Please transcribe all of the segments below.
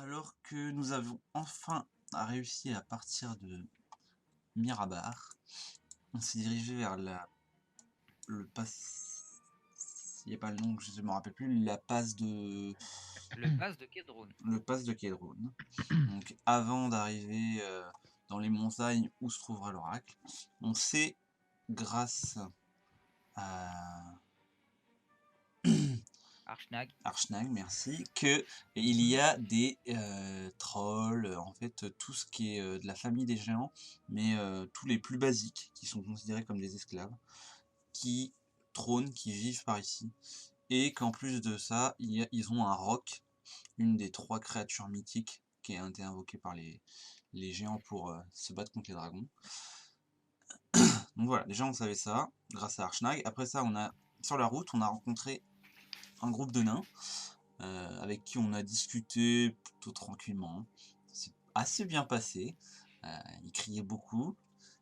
Alors que nous avons enfin réussi à partir de Mirabar, on s'est dirigé vers le pass... Il n'y a pas le nom, je ne me rappelle plus, la passe de... Le pass de Kedron. Le pass de Kedron. Donc avant d'arriver dans les montagnes où se trouvera l'oracle, on sait, grâce à Archnag, merci, que il y a des trolls, en fait tout ce qui est de la famille des géants, mais tous les plus basiques, qui sont considérés comme des esclaves, qui trônent, qui vivent par ici, et qu'en plus de ça, ils ont un roc, une des 3 créatures mythiques qui a été invoquée par les géants pour se battre contre les dragons. Donc voilà, déjà on savait ça, grâce à Archnag. Après ça, sur la route, on a rencontré un groupe de nains, avec qui on a discuté plutôt tranquillement. C'est assez bien passé, ils criaient beaucoup,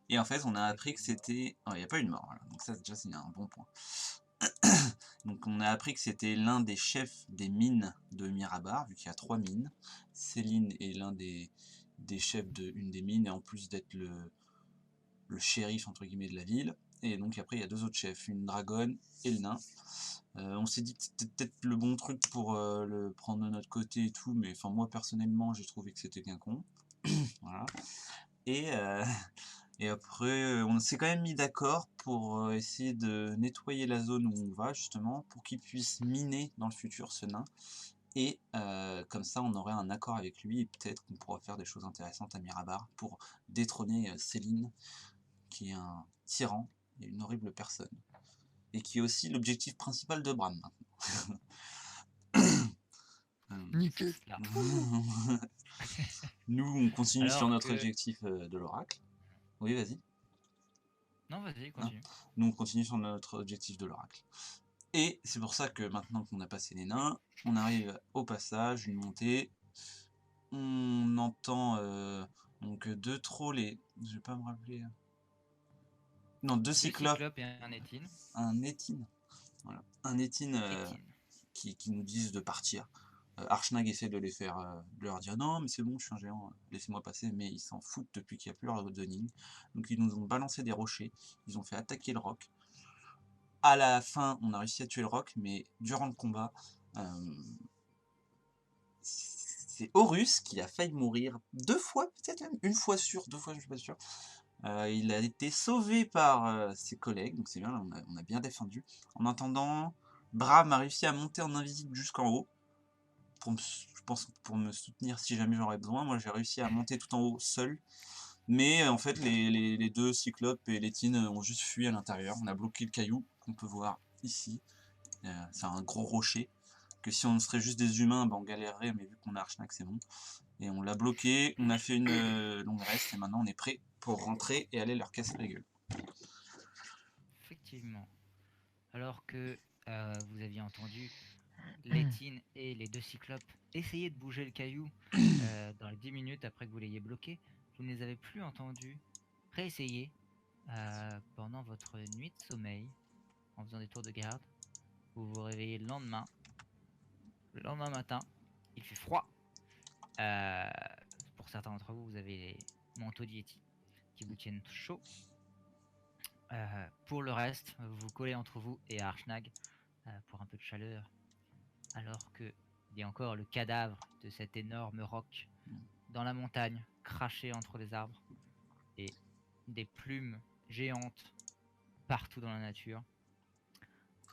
et en fait on a appris que c'était... il n'y a pas eu de mort, voilà. Donc ça déjà c'est un bon point. Donc on a appris que c'était l'un des chefs des mines de Mirabar, vu qu'il y a 3 mines. Céline est l'un des chefs d'une des mines, et en plus d'être le shérif entre guillemets de la ville. Et donc après il y a 2 autres chefs, une dragonne et le nain. On s'est dit que c'était peut-être le bon truc pour le prendre de notre côté et tout, mais enfin moi personnellement j'ai trouvé que c'était qu'un con. Voilà. Et, et après on s'est quand même mis d'accord pour essayer de nettoyer la zone où on va justement, pour qu'il puisse miner dans le futur, ce nain. Et comme ça on aurait un accord avec lui, et peut-être qu'on pourra faire des choses intéressantes à Mirabar pour détrôner Céline, qui est un tyran et une horrible personne. Et qui est aussi l'objectif principal de Bram maintenant. Nickel. Nous, on continue sur Alors notre que... objectif de l'oracle. Oui, vas-y. Non, vas-y, Ah. continue. Nous, on continue sur notre objectif de l'oracle. Et c'est pour ça que maintenant qu'on a passé les nains, on arrive au passage, une montée. On entend donc 2 trolls et... Je vais pas me rappeler... Non, 2 2 cyclopes. cyclopes et un éthine. Un éthine. Voilà. Un éthine qui nous disent de partir. Archnag essaie de de leur dire non mais c'est bon, je suis un géant, laissez-moi passer, mais ils s'en foutent depuis qu'il n'y a plus leur zoning. Donc ils nous ont balancé des rochers, ils ont fait attaquer le roc. À la fin, on a réussi à tuer le roc, mais durant le combat, c'est Horus qui a failli mourir 2 fois, peut-être même une fois sûr, 2 fois je suis pas sûr. Il a été sauvé par ses collègues, donc c'est bien, on a bien défendu. En attendant, Bram a réussi à monter en invisible jusqu'en haut, je pense pour me soutenir si jamais j'aurais besoin. Moi j'ai réussi à monter tout en haut seul, mais en fait les 2 cyclopes et l'éthine ont juste fui à l'intérieur. On a bloqué le caillou qu'on peut voir ici, c'est un gros rocher, que si on serait juste des humains, on galérerait, mais vu qu'on a Archnag c'est bon. Et on l'a bloqué, on a fait une longue reste, et maintenant on est prêt pour rentrer et aller leur casser la gueule. Effectivement. Alors que vous aviez entendu l'éthine et les 2 cyclopes essayer de bouger le caillou dans les 10 minutes après que vous l'ayez bloqué, vous ne les avez plus entendus réessayer pendant votre nuit de sommeil en faisant des tours de garde. Vous vous réveillez le lendemain. Le lendemain matin, il fait froid. Pour certains d'entre vous, vous avez les manteaux d'Yeti qui vous tiennent chaud. Pour le reste, vous vous collez entre vous et Archnag pour un peu de chaleur. Alors que il y a encore le cadavre de cet énorme roc dans la montagne, craché entre les arbres, et des plumes géantes partout dans la nature.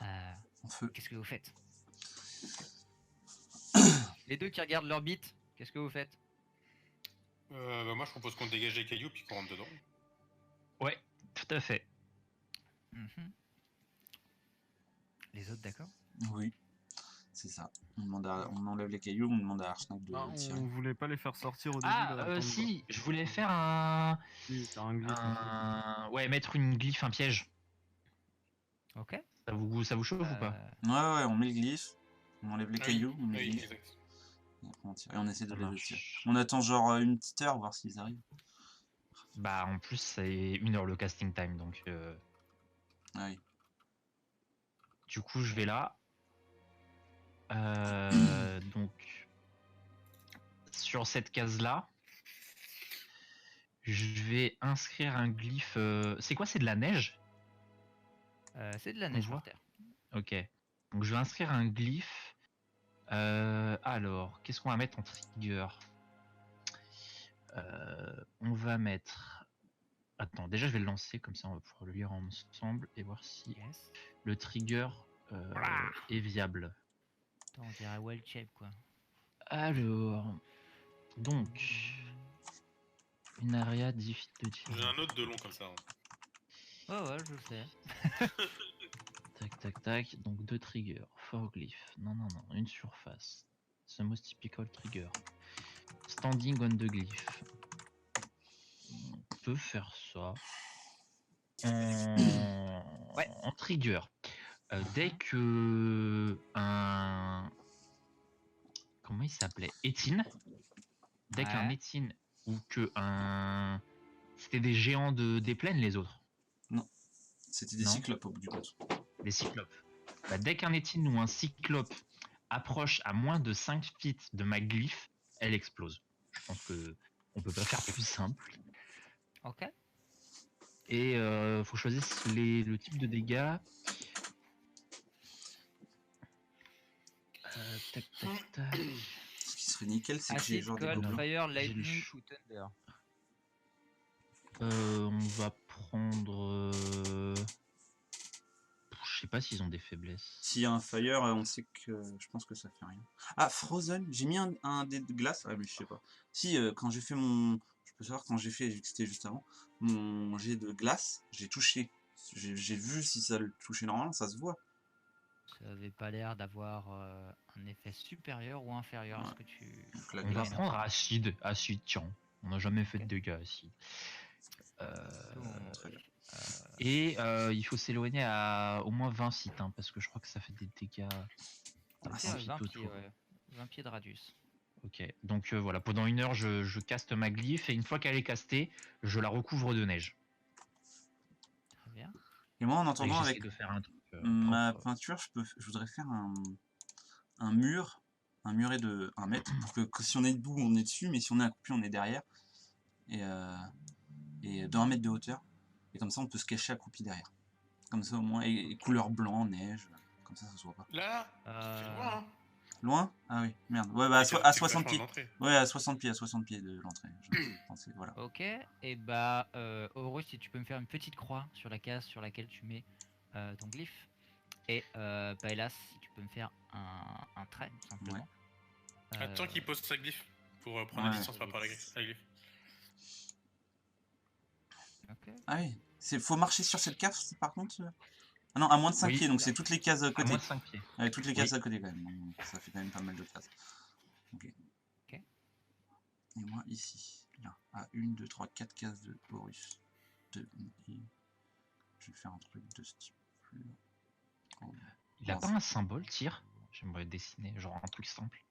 En feu. Qu'est-ce que vous faites? Les 2 qui regardent leur bite, qu'est-ce que vous faites? Moi je propose qu'on dégage les cailloux puis qu'on rentre dedans. Ouais, tout à fait. Les autres, d'accord? Oui, c'est ça. On enlève les cailloux, on demande à Archnag de tirer. On voulait pas les faire sortir au début. Si, je voulais faire un... Oui, faire un glyphe. Ouais, mettre une glyphe, un piège. Ok. Ça vous chauffe ou pas? Ouais, on met le glyphe, on enlève les cailloux, on met le Oui, glyphe, exact. et après on tire. Et on essaie de Ça les marche. tirer. On attend genre une petite heure, voir s'ils arrivent. Bah en plus c'est 1 heure le casting time, donc Ah oui. du coup je vais là. Donc sur cette case-là, je vais inscrire un glyphe. C'est quoi? C'est de la neige? C'est de la On neige voit. par terre. Ok. Donc je vais inscrire un glyphe. Alors, qu'est-ce qu'on va mettre en trigger? On va mettre. Attends, déjà je vais le lancer, comme ça on va pouvoir le lire ensemble et voir si Yes. le trigger Voilà. est viable. Attends, on dirait well shape quoi. Alors, donc, une area 10 feet de tir. J'ai un autre de long comme ça. Hein. Ouais, je sais. Tac, tac, tac. Donc, 2 triggers. 4 glyphes. Non, une surface. The most typical trigger. Standing on the glyph. On peut faire ça. En trigger. Dès que un. Comment il s'appelait? Étine. Dès qu'un Ouais. Étine ou que un. C'était des géants des plaines, les autres. C'était des Non. cyclopes au bout du compte. Les cyclopes. Bah, dès qu'un Étine ou un cyclope approche à moins de 5 feet de ma glyphe, elle explose. Je pense que on peut pas faire plus simple. Ok. Et faut choisir le type de dégâts. Tac, tac, tac. Ce qui serait nickel, c'est que j'ai Acid, genre des cold, gobelins. fire, J'ai le lightning ch- ou thunder. On va prendre. Je sais pas s'ils ont des faiblesses. S'il y a un fire, on sait que je pense que ça fait rien. Ah, Frozen, j'ai mis un dé de glace. Ah, mais je sais pas. Si, quand j'ai fait mon. Je peux savoir, quand j'ai fait, vu que c'était juste avant, mon jet de glace, j'ai touché. J'ai vu si ça le touchait normalement, ça se voit. Ça avait pas l'air d'avoir un effet supérieur ou inférieur à ce que tu. Donc, la On va glace. prendre acide. Acide, tiens. On n'a jamais fait de Ok. dégâts acide. Très bien. Et il faut s'éloigner à au moins 20 feet, hein, parce que je crois que ça fait des dégâts. Ah, C'est 20 à feet 20 pieds, autour. ouais. 20 pieds de radius. Ok, donc voilà, pendant 1 heure, je caste ma glyphe et une fois qu'elle est castée, je la recouvre de neige. Très bien. Et moi, en Et entendant j'essaie avec de faire un truc ma propre. peinture, je voudrais faire un mur, un muret de 1 mètre, pour que si on est debout, on est dessus, mais si on est accroupi, on est derrière. Et de 1 mètre de hauteur. Et comme ça, on peut se cacher accroupi derrière. Comme ça, au moins, et couleur blanc, neige, comme ça se voit pas. Là, c'est loin. Hein. Loin? Ah oui, merde. Ouais, bah C'est à 60 vachement pieds. l'entrée. Ouais, à 60 pieds de l'entrée. Je pensais, voilà. Ok. Et bah, Horus, si tu peux me faire une petite croix sur la case sur laquelle tu mets ton glyphe. Et Paelas, si tu peux me faire un trait, simplement. Attends qu'il pose sa glyphe pour prendre la Ouais. distance par rapport à la glyphe. Ok. Ah oui, faut marcher sur cette cave, par contre. Ah non, à moins de 5 Oui. pieds, donc c'est toutes les cases à À côté. moins de 5 pieds. Ouais, toutes les cases Oui. à côté quand même. Donc, ça fait quand même pas mal de cases. Ok. Ok. Et moi ici, là, à 1, 2, 3, 4 cases de Horus. Je vais faire un truc de ce type. Il a Oh, pas un symbole tir? J'aimerais dessiner, genre un truc simple.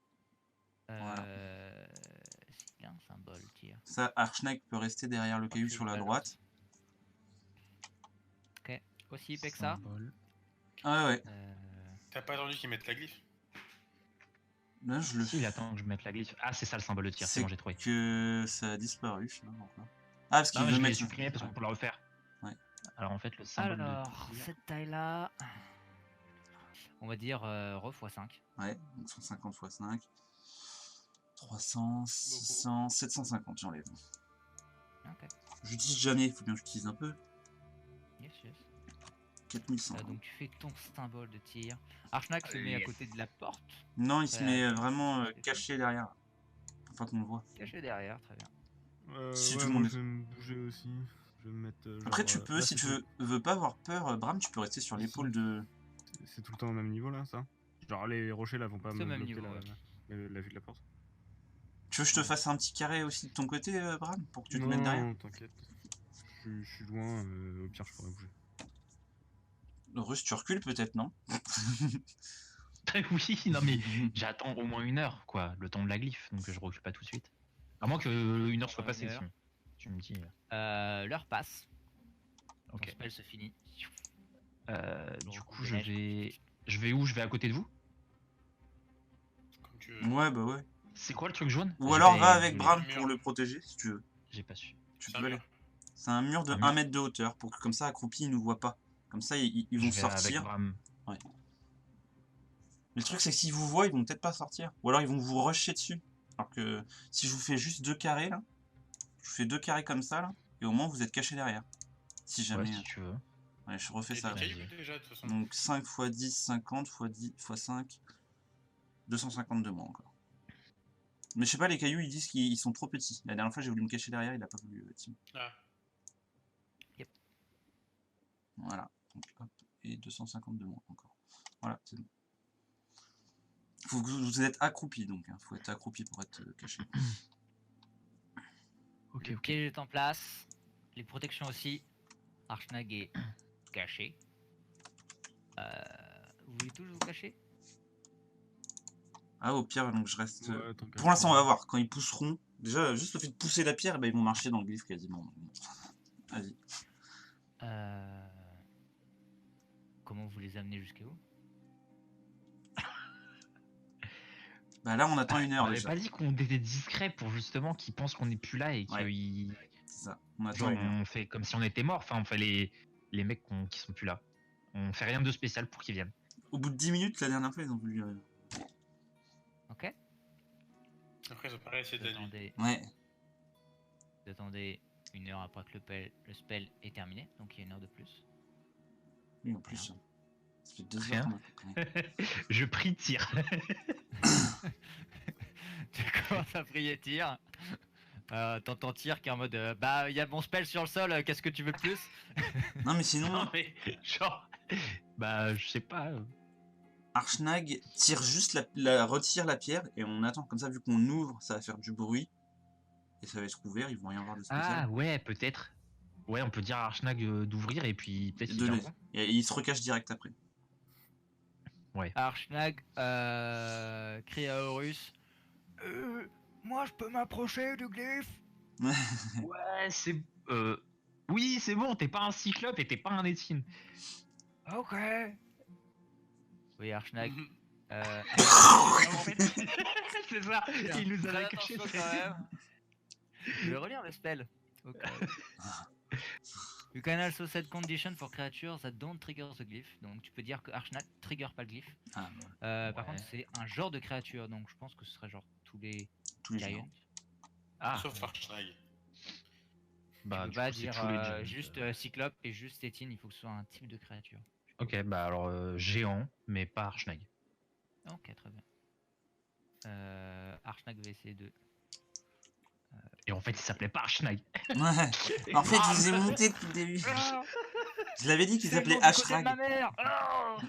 Voilà. S'il y a un symbole, tire. Ça, Archnaik peut rester derrière le caillou sur la droite. Ok. Aussi épais que ça. Symbole. Ah ouais, T'as pas attendu qu'ils mettent la glyphe? là je le Si, il fais. attend que je mette la glyphe. Ah, c'est ça le symbole de tir, c'est bon, j'ai trouvé. que ça a disparu, je sais pas pourquoi. Ah, parce qu'il Non, mais veut je l'ai mettre... supprimé parce qu'on peut le refaire. Ouais. Alors en fait, le symbole Alors, de tir. cette taille-là, on va dire re x5. Ouais, donc 150 x 5. 300, 600, 750, j'enlève. Ok. J'utilise jamais, il faut bien que j'utilise un peu. Yes, yes. 4100. Donc tu fais ton symbole de tir. Archnack se met à Yes. côté de la porte, Non, il se met vraiment c'est caché derrière. Enfin qu'on le voit. caché derrière, très bien. Si Ouais, tout le moi monde est- je vais me bouger aussi. Je vais me mettre. Après, genre, tu peux, là, si c'est tu veux pas avoir peur, Bram, tu peux rester sur Si. l'épaule de... C'est tout le temps au même niveau là, ça? Genre les rochers là vont pas C'est me au même bloquer niveau, la vue de la porte. Tu veux que je te fasse un petit carré aussi de ton côté, Bram, pour que tu te mettes derrière? Non, t'inquiète. Je suis loin, au pire je pourrais bouger. Russe, tu recules peut-être, non? Oui, non mais j'attends au moins 1 heure, quoi, le temps de la glyphe, donc je recule pas tout de suite. À moins que 1 heure soit passée, 1 heure. sinon. Tu me dis. L'heure passe. Ok. Ton spell se finit. Du Bon, coup, de je neige. vais. Je vais où? Je vais à côté de vous? Comme tu veux. Ouais, bah ouais. C'est quoi le truc jaune? Ou alors vais va avec brûler. Bram Mur. pour le protéger si tu veux. J'ai pas su. Tu C'est peux un aller. mur. C'est un mur de Un 1 mur. mètre de hauteur pour que comme ça accroupi ils nous voient pas. Comme ça ils Je vont vais avec sortir. Bram. Mais le truc c'est que s'ils vous voient ils vont peut-être pas sortir. Ou alors ils vont vous rusher dessus. Alors que si je vous fais juste 2 carrés là, je vous fais 2 carrés comme ça là, et au moins vous êtes caché derrière. Si Ouais, jamais. si tu veux. Ouais, je refais Il y ça. a Là. des cailloux déjà, de toute façon. Donc 5 x 10, 50 x 10 x 5, 250 de moins encore. Mais je sais pas, les cailloux ils disent qu'ils sont trop petits. La dernière fois j'ai voulu me cacher derrière, il a pas voulu, Tim. Ah. Voilà. Donc, hop, et 250 de moins encore. Voilà, c'est bon. Faut que vous êtes accroupi donc, hein. Faut être accroupi pour être caché. Ok, Le ok. piège est en place. Les protections aussi. Archnag est caché. Vous voulez tous vous cacher? Ah au pire donc je reste. Ouais, tant qu'à Pour l'instant on faire. va voir, quand ils pousseront. Déjà juste le fait de pousser la pierre, bah, ils vont marcher dans le glyphe quasiment. Vas-y. Comment vous les amenez jusqu'à où? Bah là on attend 1 On heure avait déjà. pas dit qu'on était discret pour justement qu'ils pensent qu'on est plus là et Ouais. qu'ils. C'est ça. On attend Genre, 1 heure. on fait comme si on était mort. Enfin, on fait les mecs qui sont plus là. On fait rien de spécial pour qu'ils viennent. Au bout de 10 minutes, la dernière fois ils ont voulu. Ok. Après, ils ont pas réussi de la nuit. Attendez, Ouais. vous attendez 1 heure après que le spell est terminé, donc il y a 1 heure de plus. Oui en plus. Ça fait 2 Rien. heures qu'on a fait. Je prie tir. Tu commences à prier tir. T'entends tir qui est en mode bah il y a mon spell sur le sol, qu'est-ce que tu veux de plus? Non mais sinon. Non mais genre, bah je sais pas. Archnag tire juste retire la pierre et on attend. Comme ça, vu qu'on ouvre, ça va faire du bruit. Et ça va être ouvert, ils vont rien voir de spécial. Ah ouais, peut-être. Ouais, on peut dire à Archnag d'ouvrir et puis peut-être Et qu'ils viendront. et il se recache direct après. Archnag crie à Horus. Moi je peux m'approcher du glyphe? Ouais, c'est. Oui, c'est bon, t'es pas un cyclope et t'es pas un Étienne. Ok. Oui, Archnag. Mhm. C'est ça, il nous avait caché. Attention, quand même. Je vais relire le spell. au cas où. You can also set condition for creatures that don't trigger the glyph. Donc tu peux dire que Archnag trigger pas le glyph. Ah, Par Ouais. contre c'est un genre de créature, donc je pense que ce serait genre tous les tous les giants. géants. Ah, Sauf Archnag. bah Tu du peux pas coup, c'est dire tous les giants. juste Cyclope et juste Tétine, il faut que ce soit un type de créature. Ok, bah alors géant, mais pas Archnag. Ok, très bien. Archnag va essayer de... Et en fait, il s'appelait pas Archnag. Ouais. En fait, je vous ai monté depuis le début. Ah, Je l'avais dit qu'il c'est le s'appelait nom du côté de ma Ashrag. mère. Ah Ça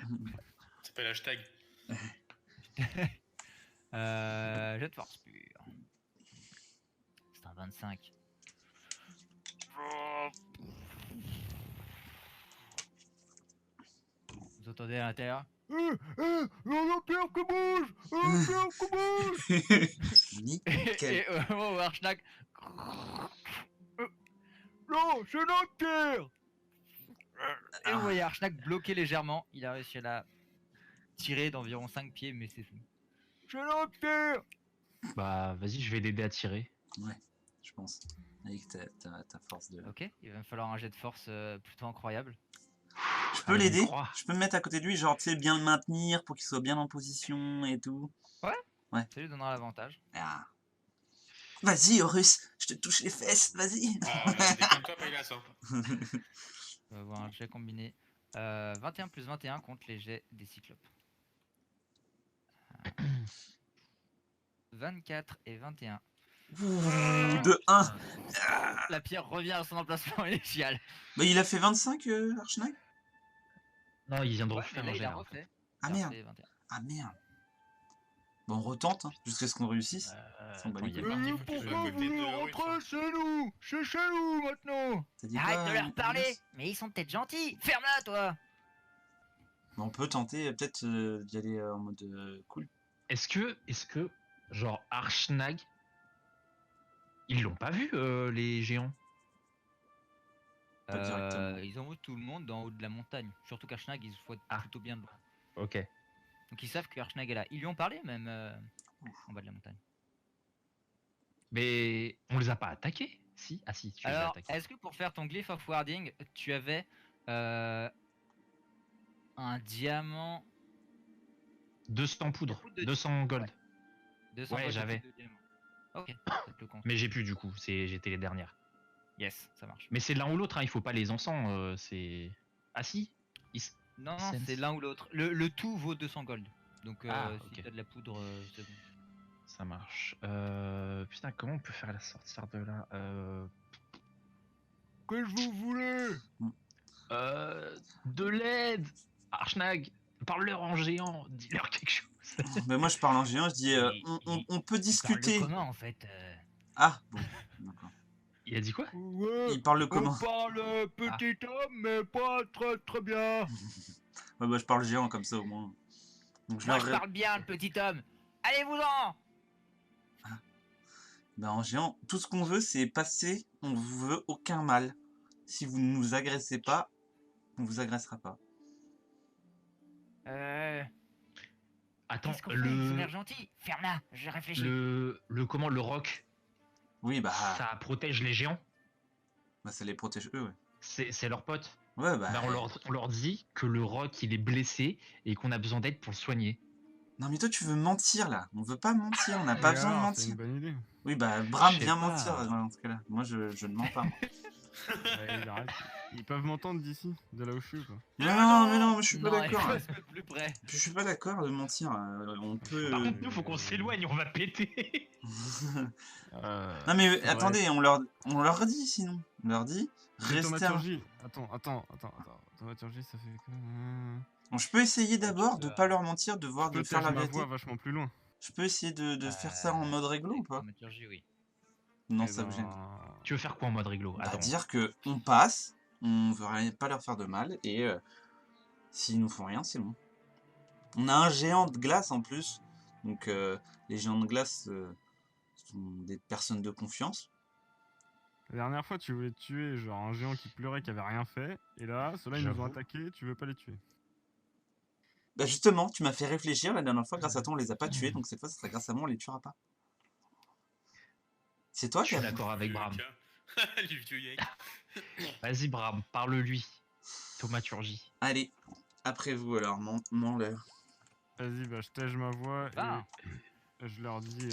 s'appelle hashtag. Jet de force pure. C'est un 25. Vous entendez à l'intérieur? Pierre qui bouge! Pierre qui bouge! Nickel. Et oh, Archnag. Non, c'est notre Pierre! Et vous voyez Archnag bloqué légèrement. Il a réussi à la tirer d'environ 5 pieds, mais c'est tout. C'est notre Pierre! Bah vas-y, je vais l'aider à tirer. Ouais, je pense. Avec ta force de. Ok, il va me falloir un jet de force plutôt incroyable. Je peux Allez, on l'aider. croit. Je peux me mettre à côté de lui, genre, tu sais, bien le maintenir pour qu'il soit bien en position et tout. Ça lui donnera l'avantage. Ah. Vas-y, Horus, je te touche les fesses, vas-y. Ah, déconne-toi, Paylas. Hein. On va avoir un jet combiné. 21 plus 21 contre les jets des cyclopes. 24 et 21. De 1. La pierre revient à son emplacement initial. Bah, il a fait 25, Archnag. Non, il vient de Ouais, refaire mais là, un il jet. a en fait. refait. Ah Il a merde. refait 21. Ah merde. Bon, on retente, hein, jusqu'à ce qu'on réussisse. S'en bat Attends, les il y a couilles. pas- faut que tu sois à côté de Horus. chez nous? C'est chez nous maintenant. T'as dit Arrête quoi, de leur parler. Alias Mais ils sont peut-être gentils. Ferme-la, toi. Bah, on peut tenter peut-être d'y aller en mode cool. Est-ce que, genre Archnag, ils l'ont pas vu les géants? Pas directement. Ils envoient tout le monde d'en haut de la montagne. Surtout qu'Archnag, ils se voient Ah. plutôt bien de loin. Ok. Donc ils savent que Archnag est là. Ils lui ont parlé même en bas de la montagne. Mais on les a pas attaqués. Si. Ah si, tu les as Alors, attaqués. est-ce que pour faire ton glyph of warding, tu avais un diamant 200 poudres, poudre de- 200 gold. Ouais. 200 Ouais, gold de j'avais. poudre de diamant. Ok, ça te le compte. Mais j'ai plus du coup, j'étais les dernières. Yes, ça marche. Mais c'est l'un ou l'autre, hein, il faut pas les encens, c'est... Ah si Non, Sense. c'est l'un ou l'autre. Le tout vaut 200 gold. Donc Ah, si ok. t'as de la poudre, c'est bon. Ça marche. Putain, comment on peut faire la sortir de là Que je vous voulez? De l'aide Archnag, parle-leur en géant, dis-leur quelque chose. Mais moi je parle en géant, je dis on peut discuter. Comment en fait Ah bon, d'accord. Il a dit quoi? Il parle le comment? parle petit homme, mais pas très bien. Ouais, bah je parle géant comme ça au moins. Donc je Moi leur je parle bien, le petit homme. Allez-vous-en. Bah en géant, tout ce qu'on veut c'est passer, on vous veut aucun mal. Si vous ne nous agressez pas, on vous agressera pas. Attends, Qu'est-ce qu'on fait? Ils ont l'air gentils. Ferme-la, je réfléchis. le roc, Oui bah ça protège les géants, ça les protège eux, ouais. c'est leurs potes. Ouais bah... Bah, on leur dit que le roc il est blessé et qu'on a besoin d'aide pour le soigner. Non mais toi tu veux mentir là, on veut pas mentir, on n'a pas besoin de C'est mentir. une bonne idée. Oui bah Bram Je sais vient pas. mentir dans ce cas-là. Moi je ne mens pas. Moi. Ouais, il arrête. Ils peuvent m'entendre d'ici, de là où je suis quoi. Mais non, je suis pas Non, il d'accord. faut se mettre plus près. Je suis pas d'accord de mentir. On peut. Par contre, nous, faut qu'on s'éloigne, on va péter. Non mais faudrait- attendez, on leur dit sinon. On leur dit Mais restez. Thaumaturgie. Attends. Thaumaturgie, ça fait quoi? Bon, je peux essayer d'abord de pas leur mentir, de voir, Je peux de faire la tâcher ma vérité. voix vachement plus loin. Je peux essayer de faire ça en mode réglo ou pas? Thaumaturgie, oui. Non, Eh ça me ben, gêne. Tu veux faire quoi en mode réglo? Bah, Attends. dire que on passe, on veut pas leur faire de mal et s'ils nous font rien, c'est bon. On a un géant de glace en plus, donc les géants de glace sont des personnes de confiance. La dernière fois, tu voulais tuer genre un géant qui pleurait qui avait rien fait, et là, ceux-là ils nous ont J'avoue. attaqués, tu veux pas les tuer. Bah justement, tu m'as fait réfléchir, la dernière fois, grâce à toi, on les a pas tués, donc cette fois, ce sera grâce à moi, on les tuera pas. C'est toi Je qui suis as... d'accord avec Bram. Le vieux Yek. Vas-y, Bram, parle-lui. Thaumaturgie. Allez, après vous alors, mens-leur. Vas-y, bah je tège ma voix Ah. et je leur dis.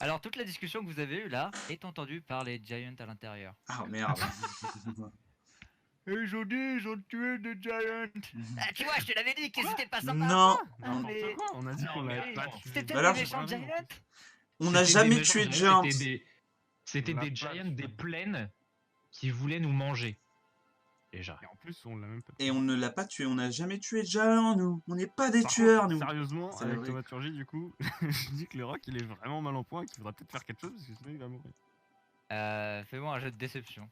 Alors toute la discussion que vous avez eue là est entendue par les giants à l'intérieur. Ah merde. Ils ont tué des giants. Ah, tu vois, je te l'avais dit que c'était pas sympa. Non, N'importe quoi, on a dit Non, qu'on mais avait pas tué. c'était Bah alors, des méchants vraiment. giants. on n'a C'était jamais des tué de méchants géants. C'était On l'a des pas giants tué. des plaines qui voulaient nous manger. Déjà. Et en plus, on l'a même pas Et on ne l'a pas tué, on n'a jamais tué de géants, nous. On n'est pas des Par tueurs, contre, nous. Sérieusement, C'est avec vrai. Thaumaturgie, du coup, je dis que le roc il est vraiment mal en point et qu'il faudra peut-être faire quelque chose parce que sinon il va mourir. Fais-moi un jeu de déception.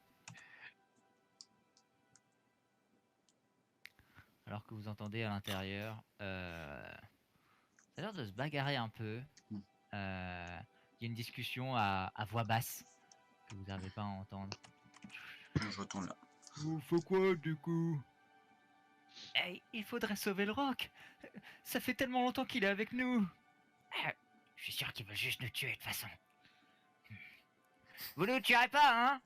Alors que vous entendez à l'intérieur, ça a l'air de se bagarrer un peu. Il y a une discussion à voix basse que vous n'arrivez pas à entendre. Je retourne là. Vous faites quoi du coup? Hey, il faudrait sauver le roc. Ça fait tellement longtemps qu'il est avec nous. Je suis sûr qu'il veut juste nous tuer de toute façon. Vous nous tuerez pas, hein?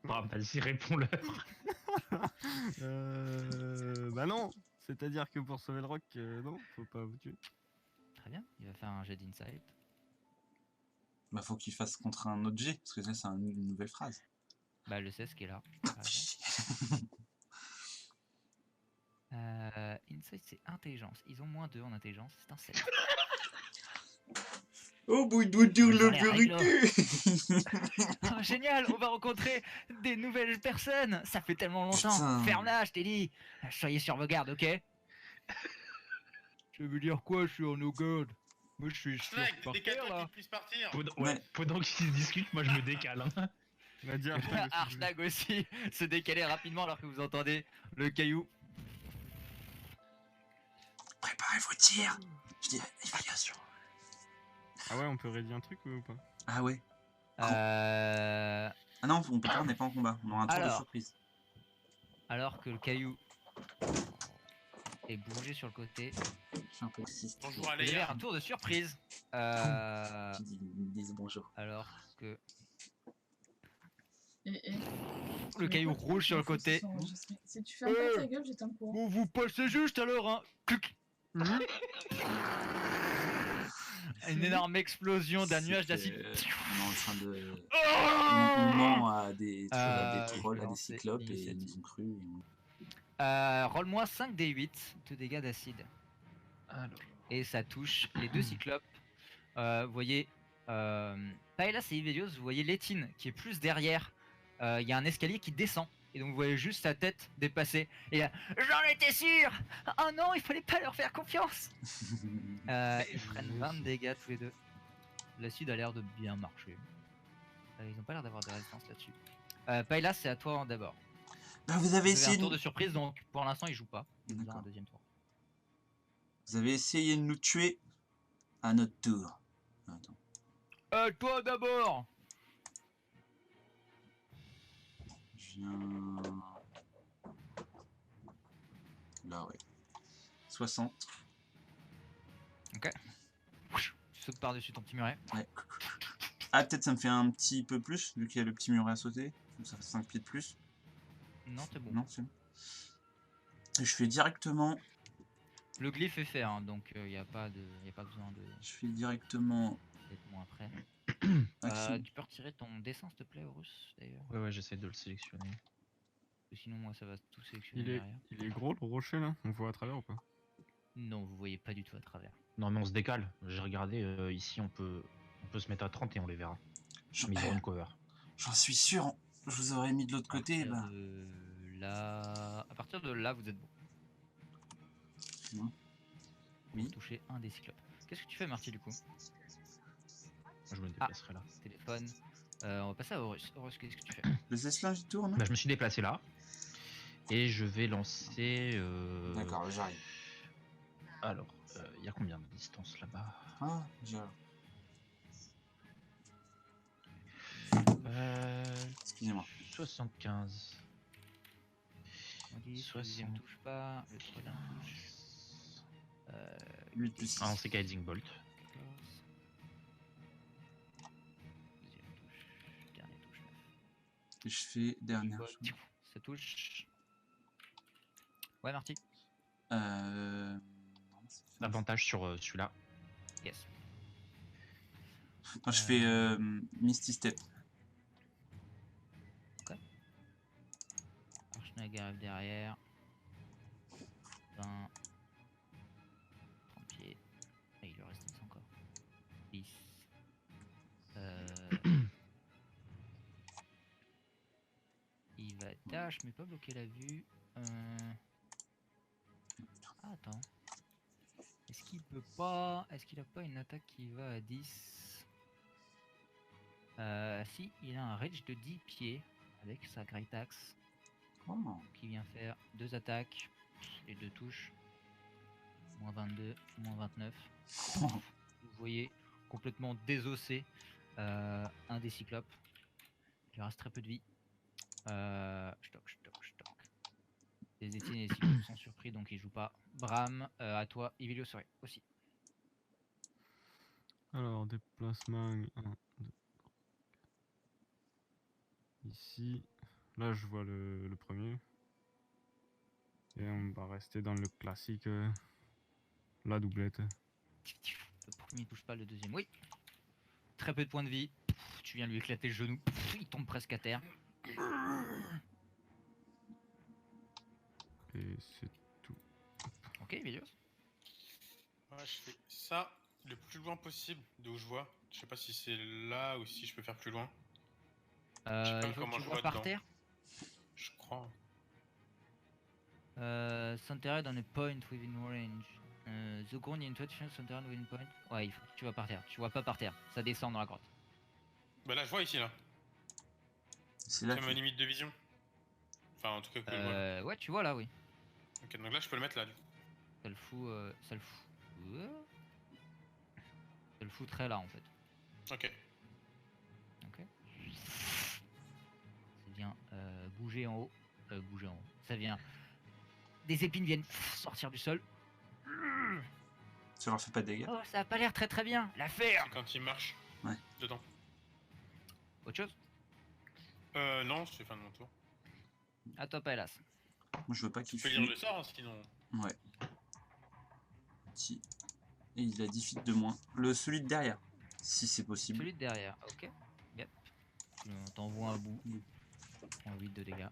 Bram, vas-y, réponds-leur. Bah non. C'est-à-dire que pour sauver le roc, non, faut pas vous tuer. Très bien, il va faire un jet d'insight. Bah faut qu'il fasse contre un autre G, parce que ça c'est une nouvelle phrase. Bah, le 16 qui est là. Insight, c'est intelligence. Ils ont moins 2 en intelligence, c'est un 7. Oh, bout de dire Dans la les règles. vérité. Oh, génial, on va rencontrer des nouvelles personnes. Ça fait tellement longtemps. Putain. Ferme-la, je t'ai dit. Soyez sur vos gardes, ok? Ça veut dire quoi, je suis en no garde? Moi, je suis sur Snag, par décale-toi terre, là. qu'il puisse partir. Ouais. Pendant qu'ils discutent, moi je me décale. Hein. On a dit Archnag aussi, Archnag aussi se décaler rapidement alors que vous entendez le caillou. Préparez vos tirs. Je dis évaluation. Ah ouais, on peut rédiger un truc ou pas? Ah ouais. Euh... Ah non, on peut pas, on n'est pas en combat. On aura un tour de Alors. surprise. Alors que le caillou et bougez sur le côté. Je suis un peu triste. Bonjour Vous avez Aléa. un tour de surprise. Qui disent bonjour. Alors que Et le caillou roule sur le côté. Si tu fermes pas ta gueule, j'éteins le courant. Bon, vous passez juste alors, hein. Clic. Une énorme explosion d'un nuage d'acide. On est en train de. Oh On ment à des je vais trolls, à des lancer cyclopes et ils l'initiative. nous ont cru. Et Rolle-moi 5 d 8 de dégâts d'acide. Alors, Et ça touche les deux cyclopes. Vous voyez, Paella et Ivelios, vous voyez Létine qui est plus derrière. Il y a un escalier qui descend. Et donc vous voyez juste sa tête dépasser. Et là, j'en étais sûr. Oh non, il fallait pas leur faire confiance. Ils prennent 20 de dégâts tous les deux. L'acide a l'air de bien marcher. Ils ont pas l'air d'avoir de résistance là-dessus. Paella, c'est à toi d'abord. Bah, vous avez Vous avez essayé. un tour de surprise, donc pour l'instant il joue pas. Il vous a un D'accord. deuxième tour. Vous avez essayé de nous tuer à notre tour. Attends. Toi d'abord. Je viens. Là, ouais. 60. Tu sautes par-dessus ton petit muret. Ouais. Ah, peut-être ça me fait un petit peu plus, vu qu'il y a le petit muret à sauter. Donc ça fait 5 pieds de plus. Non, c'est bon. Non, c'est bon. Et je fais directement. Le glyphe est fait, hein, donc il n'y a pas besoin de Je fais directement. d'être moins près. Action. Tu peux retirer ton dessin, s'il te plaît, Horus, d'ailleurs. ouais, j'essaie de le sélectionner. Parce que sinon, moi, ça va tout sélectionner Il est, derrière. il est gros le rocher là? On voit à travers ou pas? Non, vous voyez pas du tout à travers. Non, mais on se décale. J'ai regardé, ici, on peut se mettre à 30 et on les verra. J'en Mais ils auront une cover. j'en suis sûr. Je vous aurais mis de l'autre côté. Bah. À partir de là, vous êtes bon. Non. Vous Oui. touchez un des cyclopes. Qu'est-ce que tu fais, Marty, du coup? Je me déplacerai là. Téléphone. On va passer à Horus. Horus, qu'est-ce que tu fais? Le Zesla, j'y tourne. Bah, je me suis déplacé là. Et je vais lancer. D'accord, j'arrive. Alors, il y a combien de distance là-bas? Ah, j'arrive. Excusez-moi. 75. On dit, le 60. deuxième touche pas, le troisième touche. 8 plus 6. Ah, on sait Guiding Bolt. 14. Deuxième touche, dernier touche 9. Et je fais dernière Bolt, chose. ça touche. Ouais, Marty. Non, ça fait- Avantage sur celui-là. Yes. Moi, je fais Misty Step. Archnag arrive derrière. 20. 30 pieds. Et il lui reste 10 encore. 10. Il va dash mais pas bloquer la vue. Ah, attends. Est-ce qu'il peut pas. Est-ce qu'il a pas une attaque qui va à 10? Si, il a un range de 10 pieds avec sa Great Axe Oh. qui vient faire 2 attaques, les 2 touches. Moins 22, moins 29. Vous voyez complètement désossé un des cyclopes. Il lui reste très peu de vie. Stock. Les Étienne et les cyclopes sont surpris donc ils jouent pas. Bram, à toi, Ivilio serait aussi. Alors, déplacement 1, 2. Ici. Là, je vois le premier. Et on va rester dans le classique. La doublette. Le premier touche pas, le deuxième oui. Très peu de points de vie. Tu viens lui éclater le genou. Il tombe presque à terre. Et c'est tout. Ok, Ivilio. Ouais, je fais ça le plus loin possible d'où je vois. Je sais pas si c'est là ou si je peux faire plus loin. pas Il faut comment que tu je vois vois par dedans. terre. Je crois. Centered on a point within range. The ground in touch centered within point. Ouais, il faut que tu vois par terre. Tu vois pas par terre. Ça descend dans la grotte. Bah là, je vois ici, là. C'est là C'est ma que... limite de vision. Enfin, en tout cas, que je vois. Là. Ouais, tu vois là, oui. Ok, donc là, je peux le mettre là. Du coup. Ça le fout. Ça le fout très là en fait. Ok. Ok. Ça vient bouger en haut. Ça vient des épines viennent sortir du sol. Ça leur fait pas de dégâts. Oh, ça a pas l'air très très bien. La ferme. C'est quand il marche. Ouais. Dedans. Autre chose? Non, c'est fin de mon tour. À toi, Paelas. Moi, je veux pas Tu qu'il peux lire fuit. le sort, hein, sinon. Ouais. Si. Et il a 10 feet de moins. Celui de derrière, si c'est possible. Celui de derrière. Ok. Yep. On t'envoie un bout. En 8 de dégâts.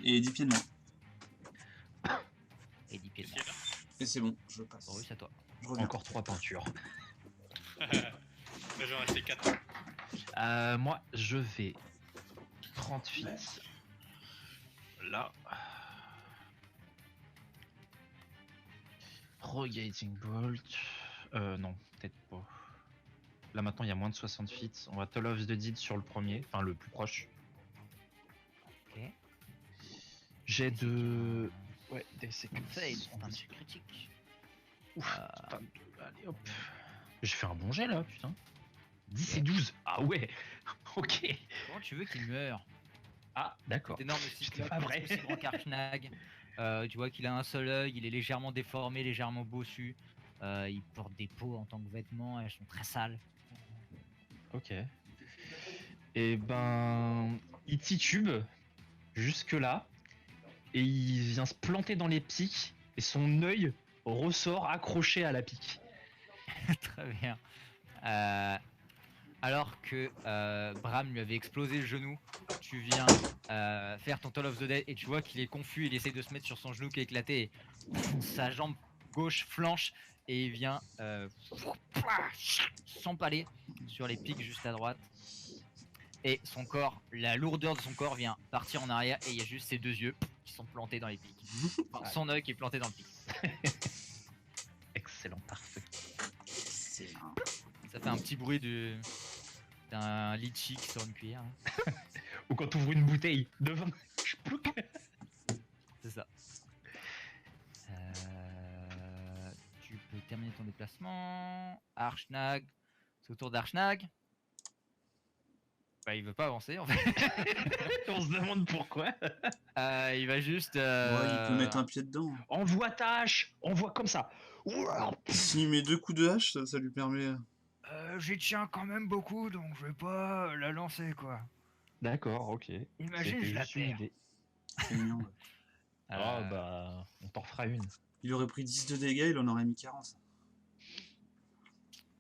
Et 10 pieds de moins. Et 10 pieds de Qu'est-ce moins. qu'il y a Et c'est bon, je passe. Bon, oui, c'est à toi. Je reviens. Encore 3 peintures. là? Là, j'en ai acheté 4. Moi, je vais 30 feet. Là. Rogating Bolt. Non, peut-être pas. Là maintenant, il y a moins de 60 feet. On va Toll of the Deed sur le premier, enfin le plus proche. Ok. J'ai de. Ouais, des Fail. Un échec critique. Ouf, putain, allez hop. J'ai fait un bon jet là, putain. 10 et 12. Ah ouais. Ok. Comment tu veux qu'il meure? Ah, d'accord. Cet énorme C'était cyclope, pas vrai. aussi grand qu'Archnag. Tu vois qu'il a un seul œil, il est légèrement déformé, légèrement bossu. Il porte des peaux en tant que vêtements, elles sont très sales. Ok. Et ben, il titube jusque là et il vient se planter dans les pics et son œil ressort accroché à la pique. Très bien. Alors que Bram lui avait explosé le genou, tu viens faire ton Toll of the Dead et tu vois qu'il est confus, il essaye de se mettre sur son genou qui est éclaté et sa jambe gauche flanche et il vient s'empaler sur les pics juste à droite. Et son corps, la lourdeur de son corps vient partir en arrière et il y a juste ses deux yeux qui sont plantés dans les pics. Enfin, son œil qui est planté dans le pic. Excellent, parfait. C'est un... Ça fait un petit bruit d'un litchi qui sort une cuillère. Hein. Ou quand tu ouvres une bouteille de vin. C'est ça. Tu peux terminer ton déplacement. Archnag. C'est au tour d'Archnag. Bah, il veut pas avancer en fait. On se demande pourquoi. Il va juste. Ouais, il peut mettre un pied dedans. Envoie ta hache. Envoie comme ça. S'il met 2 coups de hache, ça lui permet... J'y tiens quand même beaucoup donc je vais pas la lancer quoi. D'accord, ok. Imagine, C'était je la juste une perds. idée. C'est mignon, ouais. Ah bah, on t'en fera une. Il aurait pris 10 de dégâts, il en aurait mis 40.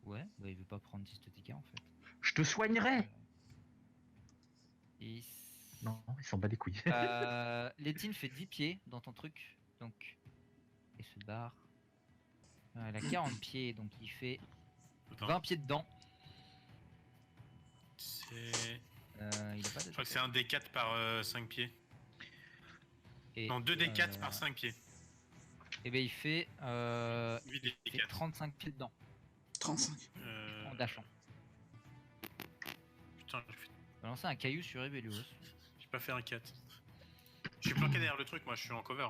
Ouais, bah il veut pas prendre 10 de dégâts en fait. Je te soignerai. Il... Non, il s'en bat les couilles. Létine fait 10 pieds dans ton truc, donc et se barre. Elle a 40 pieds, donc il fait Attends, 20 pieds dedans. c'est. Il a pas de... Je crois que c'est un D4 par 5 pieds. Et, Non, 2 D4 par 5 pieds. Et ben il fait, 8 il fait D4. 35 pieds dedans 35. en dashant. Putain, On va lancer un caillou sur Ebelios. j'ai pas fait un 4. Je suis planqué derrière le truc, moi je suis en cover.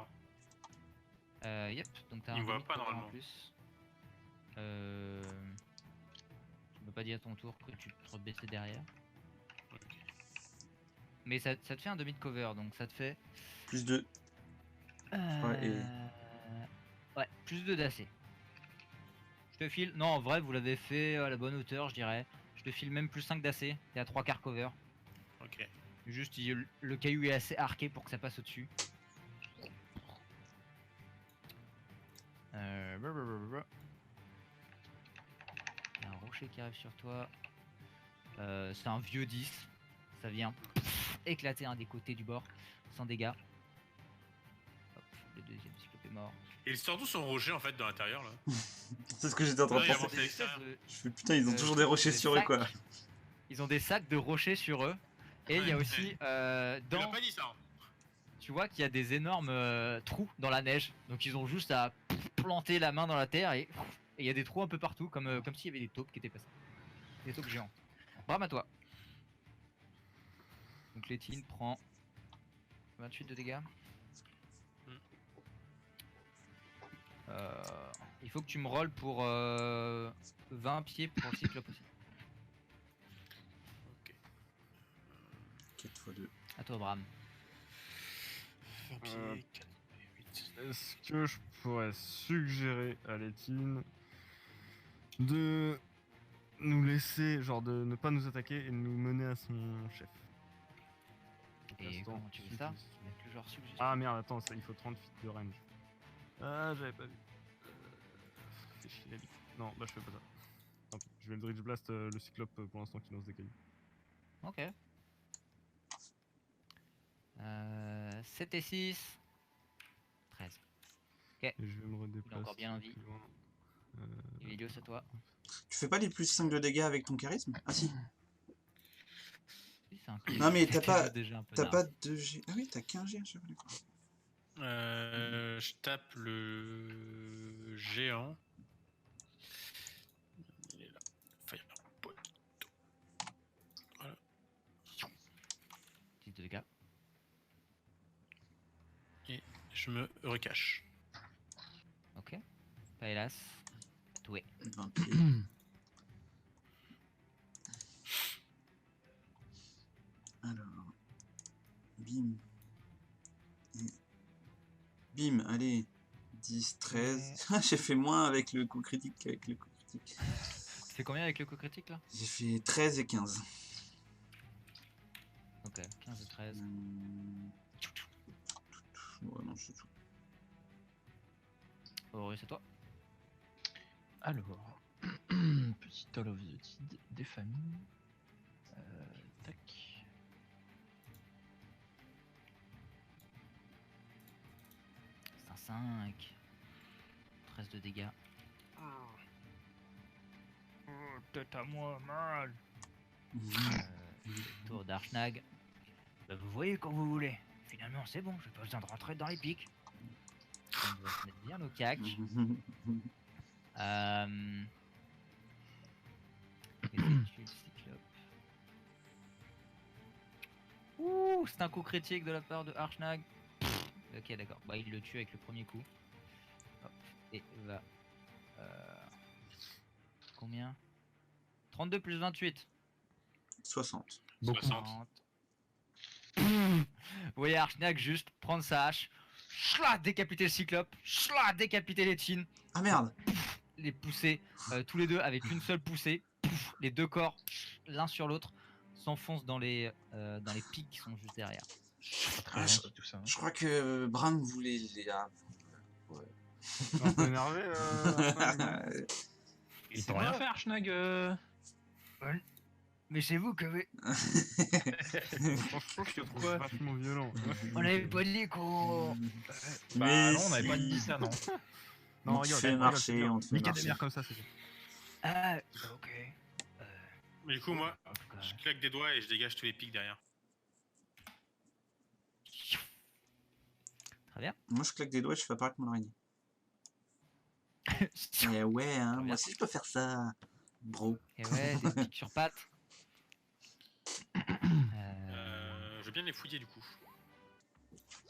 Yep, donc t'as Il un me voit demi pas, cover en normalement. plus. Tu peux pas dire à ton tour que tu peux te baisser derrière. Ok. Mais ça te fait un demi de cover, donc ça te fait. Plus 2. Ouais, plus 2 d'AC. Je te file. Non, en vrai, vous l'avez fait à la bonne hauteur, je dirais. Je te file même plus 5 d'AC. T'es à 3 quarts cover. Ok. Juste, le caillou est assez arqué pour que ça passe au-dessus. Il y a un rocher qui arrive sur toi. C'est un vieux 10. Ça vient éclater un des côtés du bord. Sans dégâts. Hop, le deuxième cyclope est mort. Et il sort d'où son rocher en fait dans l'intérieur là? C'est ce que j'étais en train de Ouais, il y a penser. mon- c'est l'extérieur. Je fais putain, ils ont toujours des rochers sur eux, quoi. Ils ont des sacs de rochers sur eux. Et il y a Ouais. aussi Tu l'as dans. pas dit ça hein. Tu vois qu'il y a des énormes trous dans la neige. Donc ils ont juste à planter la main dans la terre et il y a des trous un peu partout, comme s'il y avait des taupes qui étaient passées. Des taupes géants. Bram à toi. Donc Létine prend 28 de dégâts. Il faut que tu me rolles pour 20 pieds pour le cyclope aussi. Ok. 4 x 2. À toi Bram. 20 pieds, 4, 8, Est-ce que je pourrais suggérer à Létine de nous laisser, genre de ne pas nous attaquer et de nous mener à son chef? Donc, Et l'instant, comment tu veux suite ça? ici. Avec le genre suggestion. Ah merde, attends, ça, il faut 30 feet de range. Ah, j'avais pas vu. Fais chier la bite. Non, bah je fais pas ça. Tant pis, je vais le Dredge Blast, le Cyclope pour l'instant qui lance des cailloux. Ok. 7 et 6. 13. Et je vais me redéplacer. encore bien en vie. plus loin. Emilio, c'est à toi. Tu fais pas les plus 5 de dégâts avec ton charisme? Ah si. Oui, c'est un Non, mais c'est t'as quelque pas- chose déjà un peu T'as d'arme. pas de G. Ah oui, t'as qu'un G à chaque fois, d'accord. Je tape le géant. Il est là. Firebolt. Voilà. 10 de dégâts. Je me recache. Ok. Paelas. Toué. 20 pieds. Alors. Bim. Et... Bim, allez. 10, 13. J'ai fait moins avec le coup critique qu'avec le coup critique. Tu fais combien avec le coup critique là? J'ai fait 13 et 15. Ok, 15 et 13. Ouais, non, c'est tout. Horus, c'est toi. Alors, petit All of the Tid des familles. Tac. C'est un 5. 13 de dégâts. Tête à moi, mal. Tour d'Archnag. Bah, vous voyez quand vous voulez. Finalement, c'est bon, j'ai pas besoin de rentrer dans les pics. On va se mettre bien au cac. Et c'est le cyclope. Ouh, c'est un coup critique de la part de Archnag. Ok, d'accord. Bah, il le tue avec le premier coup. Hop. Et va. Combien? 32 plus 28. 60. 60. Vous voyez Archnag juste prendre sa hache, chla, décapiter le cyclope, chla, décapiter les Tines, Ah merde! les pousser tous les deux avec une seule poussée. Pouf, les deux corps, l'un sur l'autre, s'enfoncent dans les pics qui sont juste derrière. Très Ah, gentil tout ça. Je crois que Bram voulait les. Ah, ouais. Un peu énervé, Archnag. Ils t'ont rien fait, Archnag Mais c'est vous que Franchement, je te trouve vachement violent. on avait pas dit qu'on. Bah non, on avait pas dit ça, non. Non, On te regarde, fait regarde, marcher, c'est bien. on te fait Niquer des marcher. mères comme ça, c'est bien. Ah, ok. Mais du coup, moi, En tout cas, je claque des doigts et je dégage tous les pics derrière. très bien. Moi, je claque des doigts et je fais apparaître mon araignée. Eh ouais, hein, Très bien. moi aussi, je peux faire ça, bro. Et ouais, des pics sur pattes. Je veux bien les fouiller du coup.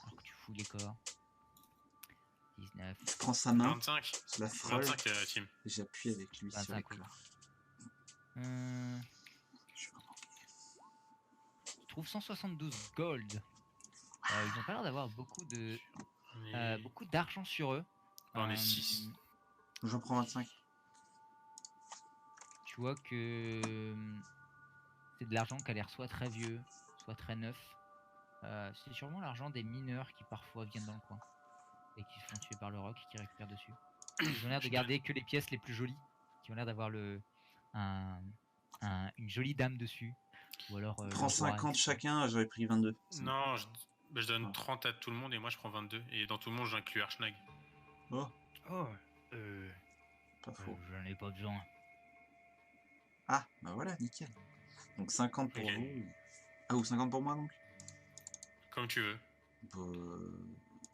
Alors que tu fous les corps. 19. Je prends sa main, 25. je la frôle 25, team. et j'appuie avec lui sur 25, l'éclat. Je trouve 172 gold. Ils ont pas l'air d'avoir beaucoup de beaucoup d'argent sur eux. On est 6. J'en prends 25. Tu vois que c'est de l'argent qui a l'air soit très vieux, soit très neuf. C'est sûrement l'argent des mineurs qui parfois viennent dans le coin et qui se font tuer par le roc et qui récupèrent dessus. Ils ont l'air de garder que les pièces les plus jolies, qui ont l'air d'avoir une jolie dame dessus. Ou alors. Je prends 50 chacun, j'avais pris 22. Non, je donne Ah. 30 à tout le monde et moi je prends 22. Et dans tout le monde, j'inclus Archnag. Oh, Oh, pas faux. j'en ai pas besoin. Ah, bah voilà, nickel. Donc 50 pour Ok. vous. Ah, ou 50 pour moi donc? Comme tu veux. Bah,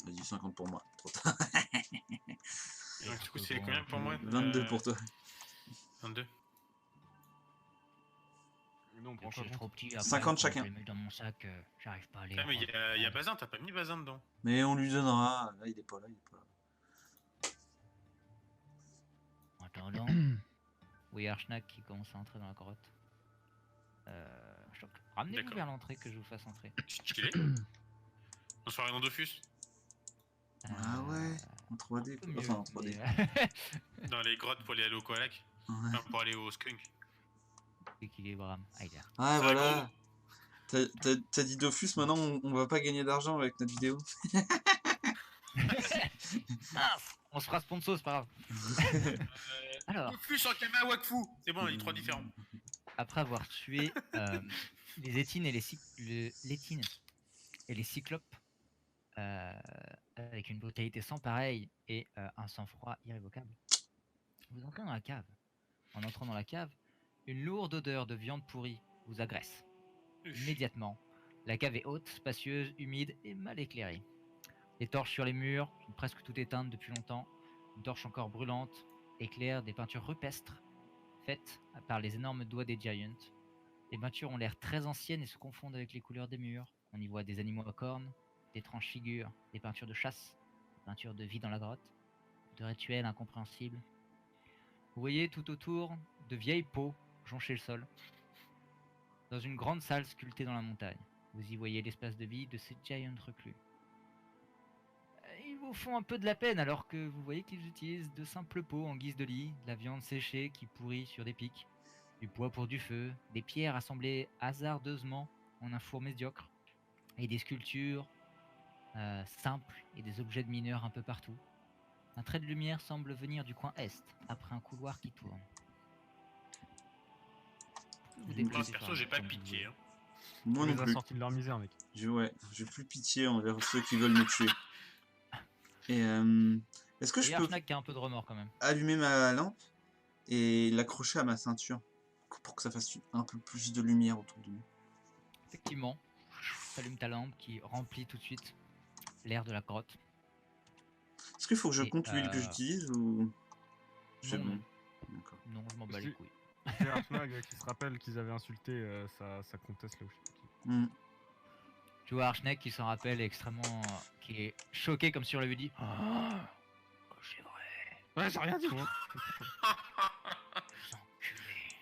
vas-y, 50 pour moi. Trop tard. Et donc, du coup, c'est combien pour moi 22 pour toi. 22. Non, on prend C'est pas trop petit. Après, 50 quand chacun. je les mets dans mon sac, j'arrive pas à les. Ah, mais il y a Bazin, t'as pas mis Bazin dedans. Mais on lui donnera. Là, il est pas là, il est pas là. En attendant, oui, Archnag qui commence à entrer dans la grotte. Ramenez-vous D'accord. vers l'entrée que je vous fasse entrer. Stylé. On se ferait dans Dofus. Ah ouais, en 3D quoi. mieux, Enfin en 3D. mais, Dans les grottes pour aller au Koalak. Ouais. Enfin, pour aller au Skunk. équilibre. Heider. Ah C'est voilà. un T'as dit Dofus, maintenant on va pas gagner d'argent avec notre vidéo. Mince, on se fera sponsor, c'est pas grave. Alors, Dofus en Kama Wakfu. C'est bon, il est 3 différents. après avoir tué les étines et l'étine et les cyclopes avec une brutalité sans pareille et un sang-froid irrévocable, vous entrez dans la cave. En entrant dans la cave, une lourde odeur de viande pourrie vous agresse. Immédiatement, la cave est haute, spacieuse, humide et mal éclairée. Les torches sur les murs sont presque toutes éteintes depuis longtemps. Une torche encore brûlante éclaire des peintures rupestres faites par les énormes doigts des Giants. Les peintures ont l'air très anciennes et se confondent avec les couleurs des murs. On y voit des animaux à cornes, d'étranges figures, des peintures de chasse, des peintures de vie dans la grotte, de rituels incompréhensibles. Vous voyez tout autour de vieilles peaux joncher le sol. Dans une grande salle sculptée dans la montagne, vous y voyez l'espace de vie de ces Giants reclus. Ils vous font un peu de la peine alors que vous voyez qu'ils utilisent de simples pots en guise de lit, de la viande séchée qui pourrit sur des pics, du bois pour du feu, des pierres assemblées hasardeusement en un four médiocre, et des sculptures simples et des objets de mineurs un peu partout. Un trait de lumière semble venir du coin est, après un couloir qui tourne. Vous Moi, déplacez Perso, sur j'ai un- pas comme vous pitié. voulez. Hein. Moi On non les a plus. sortis de leur misère, mec. J'ai plus pitié envers ceux qui veulent me tuer. Et est-ce que Et je peux Archnak qui a un peu de remords quand même. allumer ma lampe et l'accrocher à ma ceinture pour que ça fasse un peu plus de lumière autour de nous? Effectivement, t'allumes ta lampe qui remplit tout de suite l'air de la grotte. Est-ce qu'il faut que je Et, compte l'huile que j'utilise ou c'est non, bon? non. D'accord. Non, je m'en bats les Si. couilles. C'est Archnag qui se rappelle qu'ils avaient insulté sa comtesse là où je sais pas qui. Hmm. Tu vois Archnek qui s'en rappelle extrêmement... qui est choqué comme si on lui avait dit « Oh, c'est vrai, Ouais, j'ai rien dit, moi. les enculés,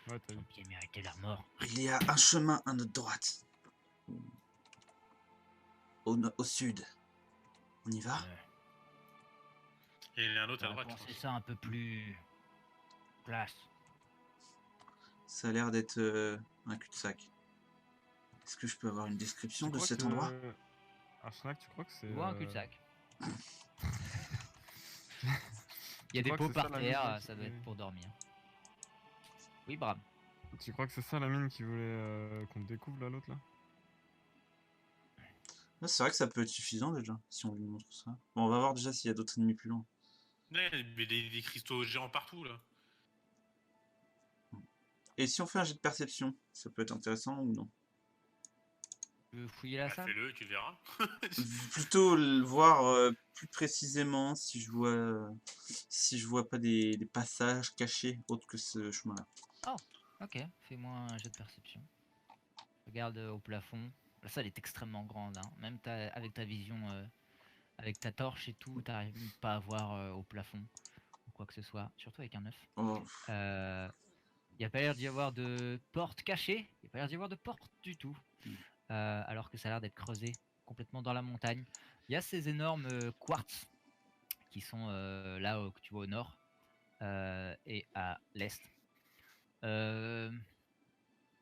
Ouais, t'as ils vu. ont bien mérité leur mort. Il y a un chemin à notre droite. Au sud. On y va? Et il y en a un autre à J'aurais droite. je pensé pense. ça un peu plus... classe. Ça a l'air d'être un cul-de-sac. Est-ce que je peux avoir une description Tu de crois cet que- endroit? Archnag, tu crois que c'est. Tu vois un cul-de-sac. Il y Tu a des crois que pots c'est ça, par la terre, mine ça qui- doit être pour dormir. Oui, Bram. Tu crois que c'est ça la mine qui voulait qu'on découvre là, l'autre là? Là, c'est vrai que ça peut être suffisant déjà, si on lui montre ça. Bon, on va voir déjà s'il y a d'autres ennemis plus loin. Ouais, il y a des cristaux géants partout là. Et si on fait un jet de perception, ça peut être intéressant ou non? Tu veux fouiller la Bah, salle? fais-le, tu verras. Plutôt voir plus précisément si je vois pas des passages cachés autres que ce chemin-là. Ok, fais-moi un jet de perception. Regarde au plafond. La salle est extrêmement grande, hein. Même avec ta vision, avec ta torche et tout, t'arrives même pas à voir au plafond ou quoi que ce soit, surtout avec un œuf. Oh, Il n'y a pas l'air d'y avoir de porte cachée, il n'y a pas l'air d'y avoir de porte du tout, alors que ça a l'air d'être creusé complètement dans la montagne. Il y a ces énormes quartz qui sont là que tu vois au nord et à l'est.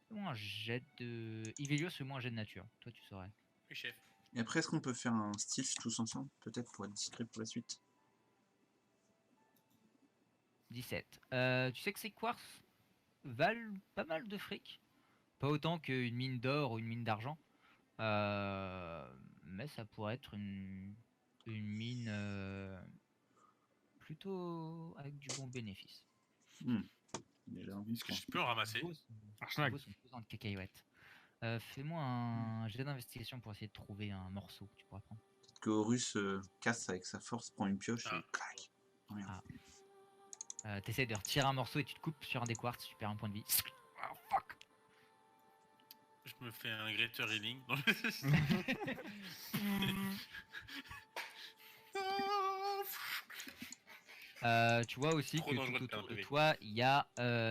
Fais-moi un jet de... Ivelios, fais-moi un jet de nature. Toi, tu saurais. Oui, chef. Et après, est-ce qu'on peut faire un stealth tous ensemble? Peut-être pour être discret pour la suite. 17. Tu sais que ces quartz valent pas mal de fric. Pas autant qu'une mine d'or ou une mine d'argent. Mais ça pourrait être une mine plutôt avec du bon bénéfice. Déjà, un bon Est-ce que point. je peux en ramasser? Archnag. Vaut son pesant de cacahuètes. Fais-moi un jet d'investigation pour essayer de trouver un morceau que tu pourras prendre. Peut-être que Horus casse avec sa force, prend une pioche Ah. et clac. Oh, merde. T'essayes de retirer un morceau et tu te coupes sur un des quartz, tu perds un point de vie. Oh, fuck. Je me fais un Greater Healing. Tu vois aussi Trop que dangereux tout de perdre autour de le V. toi, il y a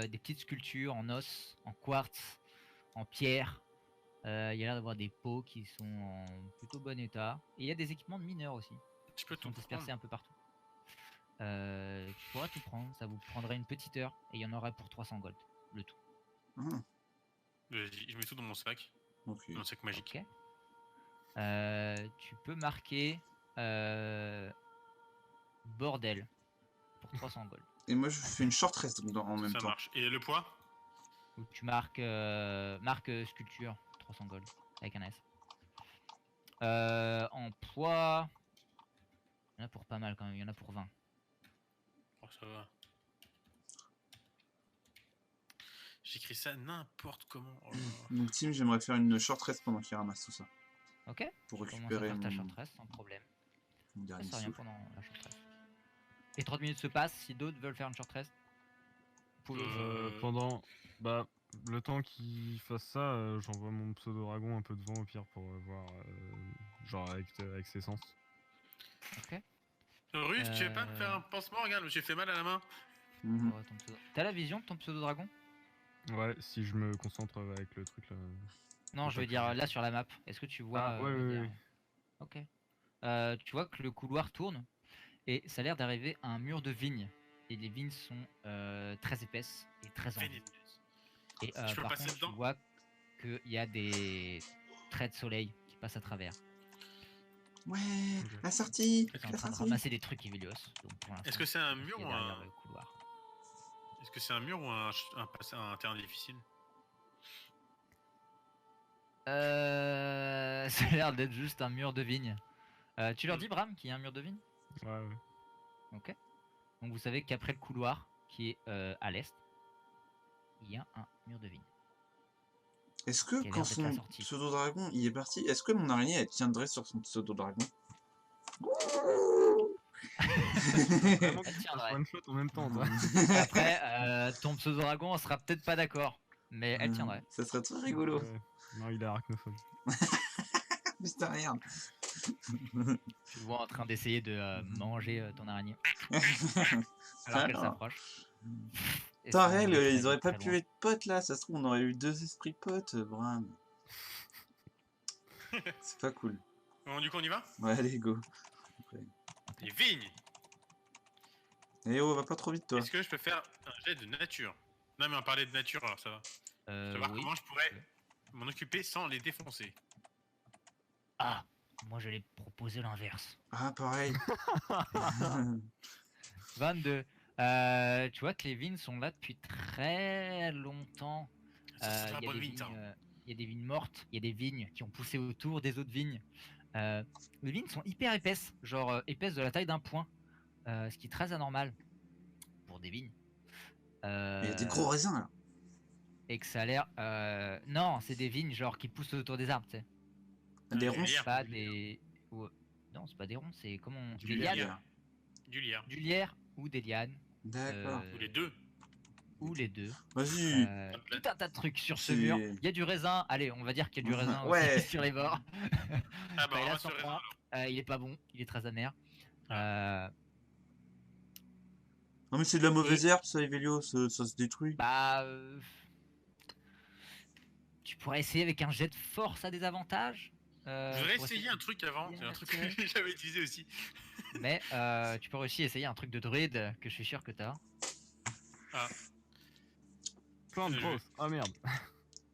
des petites sculptures en os, en quartz, en pierre. Il y a l'air d'avoir des pots qui sont en plutôt bon état. Et il y a des équipements de mineurs aussi. Tu peux Ils sont tout dispersés prendre. un peu partout. Tu pourras tout prendre, ça vous prendrait une petite heure et il y en aurait pour 300 gold, le tout. Ah, Vas-y, je mets tout dans mon sac. ok. Dans mon sac magique. Ok. Tu peux marquer bordel pour 300 gold. Et moi, je fais une short rest en même Ça temps. marche. Et le poids? Ou tu marques sculpture 300 gold avec un S. En poids, il y en a pour pas mal quand même, il y en a pour 20. Oh, ça va. J'écris ça n'importe comment. Oh là là. Donc, Tim, j'aimerais faire une short rest pendant qu'il ramasse tout ça. Ok. Pour Commence à récupérer faire ta mon, short rest sans problème. mon Ça dernier c'est rien souffle. pendant la short rest. Et 30 minutes se passent, si d'autres veulent faire une short rest, vous pouvez aussi. Pendant. Bah, le temps qu'il fasse ça, j'envoie mon pseudo-dragon un peu devant au pire pour voir. Genre avec ses sens. Ok. Russe, tu veux pas me faire un pansement? Regarde, j'ai fait mal à la main. Mhm. Oh, ton pseudo- T'as la vision de ton pseudo dragon? Ouais, si je me concentre avec le truc là. Non, Faut je pas veux que dire je- là sur la map. Est-ce que tu vois Ah, ouais, le ouais, gars ouais. Ok. Tu vois que le couloir tourne et ça a l'air d'arriver à un mur de vignes. Et les vignes sont très épaisses et très en vie. Vénéneuse. Et Je peux par passer contre, tu dedans? vois qu'il y a des traits de soleil qui passent à travers. Ouais, Ok. la sortie. Tu es en La train de sortie. ramasser des trucs Evilios. Donc pour l'instant, Est-ce que c'est un tu mur es ou derrière un... le couloir. Est-ce que c'est un mur ou un terrain difficile? Ça a l'air d'être juste un mur de vignes. Tu leur dis, Bram, qu'il y a un mur de vignes? Ouais, ouais. Ok. Donc vous savez qu'après le couloir, qui est à l'est, il y a un mur de vignes. Est-ce que Qui a quand l'air d'être la son sortie. pseudo-dragon il est parti, est-ce que mon araignée elle tiendrait sur son pseudo-dragon? Vraiment Elle que tu tiendrait. fasses one shot en même temps, toi. Après, ton pseudo-dragon sera peut-être pas d'accord, mais elle tiendrait. Ça serait très rigolo. Ouais. Non, il est arachnophobe. Putain, merde. Tu le vois en train d'essayer de manger ton araignée alors qu'elle Alors. s'approche. Et Putain, son elle, bec ils va auraient de pas très pu loin. être potes là, ça se trouve on aurait eu 2 esprits potes, Bram. C'est pas cool. Bon, du coup, on y va? Ouais, allez, go. Les vignes! Et oh, va pas trop vite toi. Est-ce que je peux faire un jet de nature? Non, mais on parlait de nature, alors ça va. Savoir Oui. comment je pourrais m'en occuper sans les défoncer. Ah, moi j'allais proposer l'inverse. Ah, pareil. 22. Tu vois que les vignes sont là depuis très longtemps. Ça, c'est Il la y a bonne des vigne, ça. vignes, il y a des vignes mortes, il y a des vignes qui ont poussé autour des autres vignes. Les vignes sont hyper épaisses, genre épaisses de la taille d'un poing, ce qui est très anormal pour des vignes. Il y a des gros raisins là. Et que ça a l'air. Non, c'est des vignes genre qui poussent autour des arbres, tu sais. Des du ronces. lierre. Pas des. Non, c'est pas des ronds, c'est comment. Du Des lierre. lianes. Du lierre. Du lierre ou des lianes. D'accord. Ou les deux. Ou les deux. Vas-y. Tout un tas de trucs sur ce C'est- mur. Il y a du raisin. Allez, on va dire qu'il y a du raisin Ouais. aussi sur les bords. Ah bah, Bah, on là, va sans sur le point. raisin, Il est pas bon, il est très amer. Non mais c'est de la mauvaise herbe ça, Evelio, ça se détruit. Bah. Tu pourrais essayer avec un jet de force à désavantage. Je voudrais pour essayer un truc avant. C'est un truc Ouais. que j'avais utilisé aussi. Mais tu peux aussi essayer un truc de druide que je suis sûr que t'as. Plant Je- growth. Ah merde.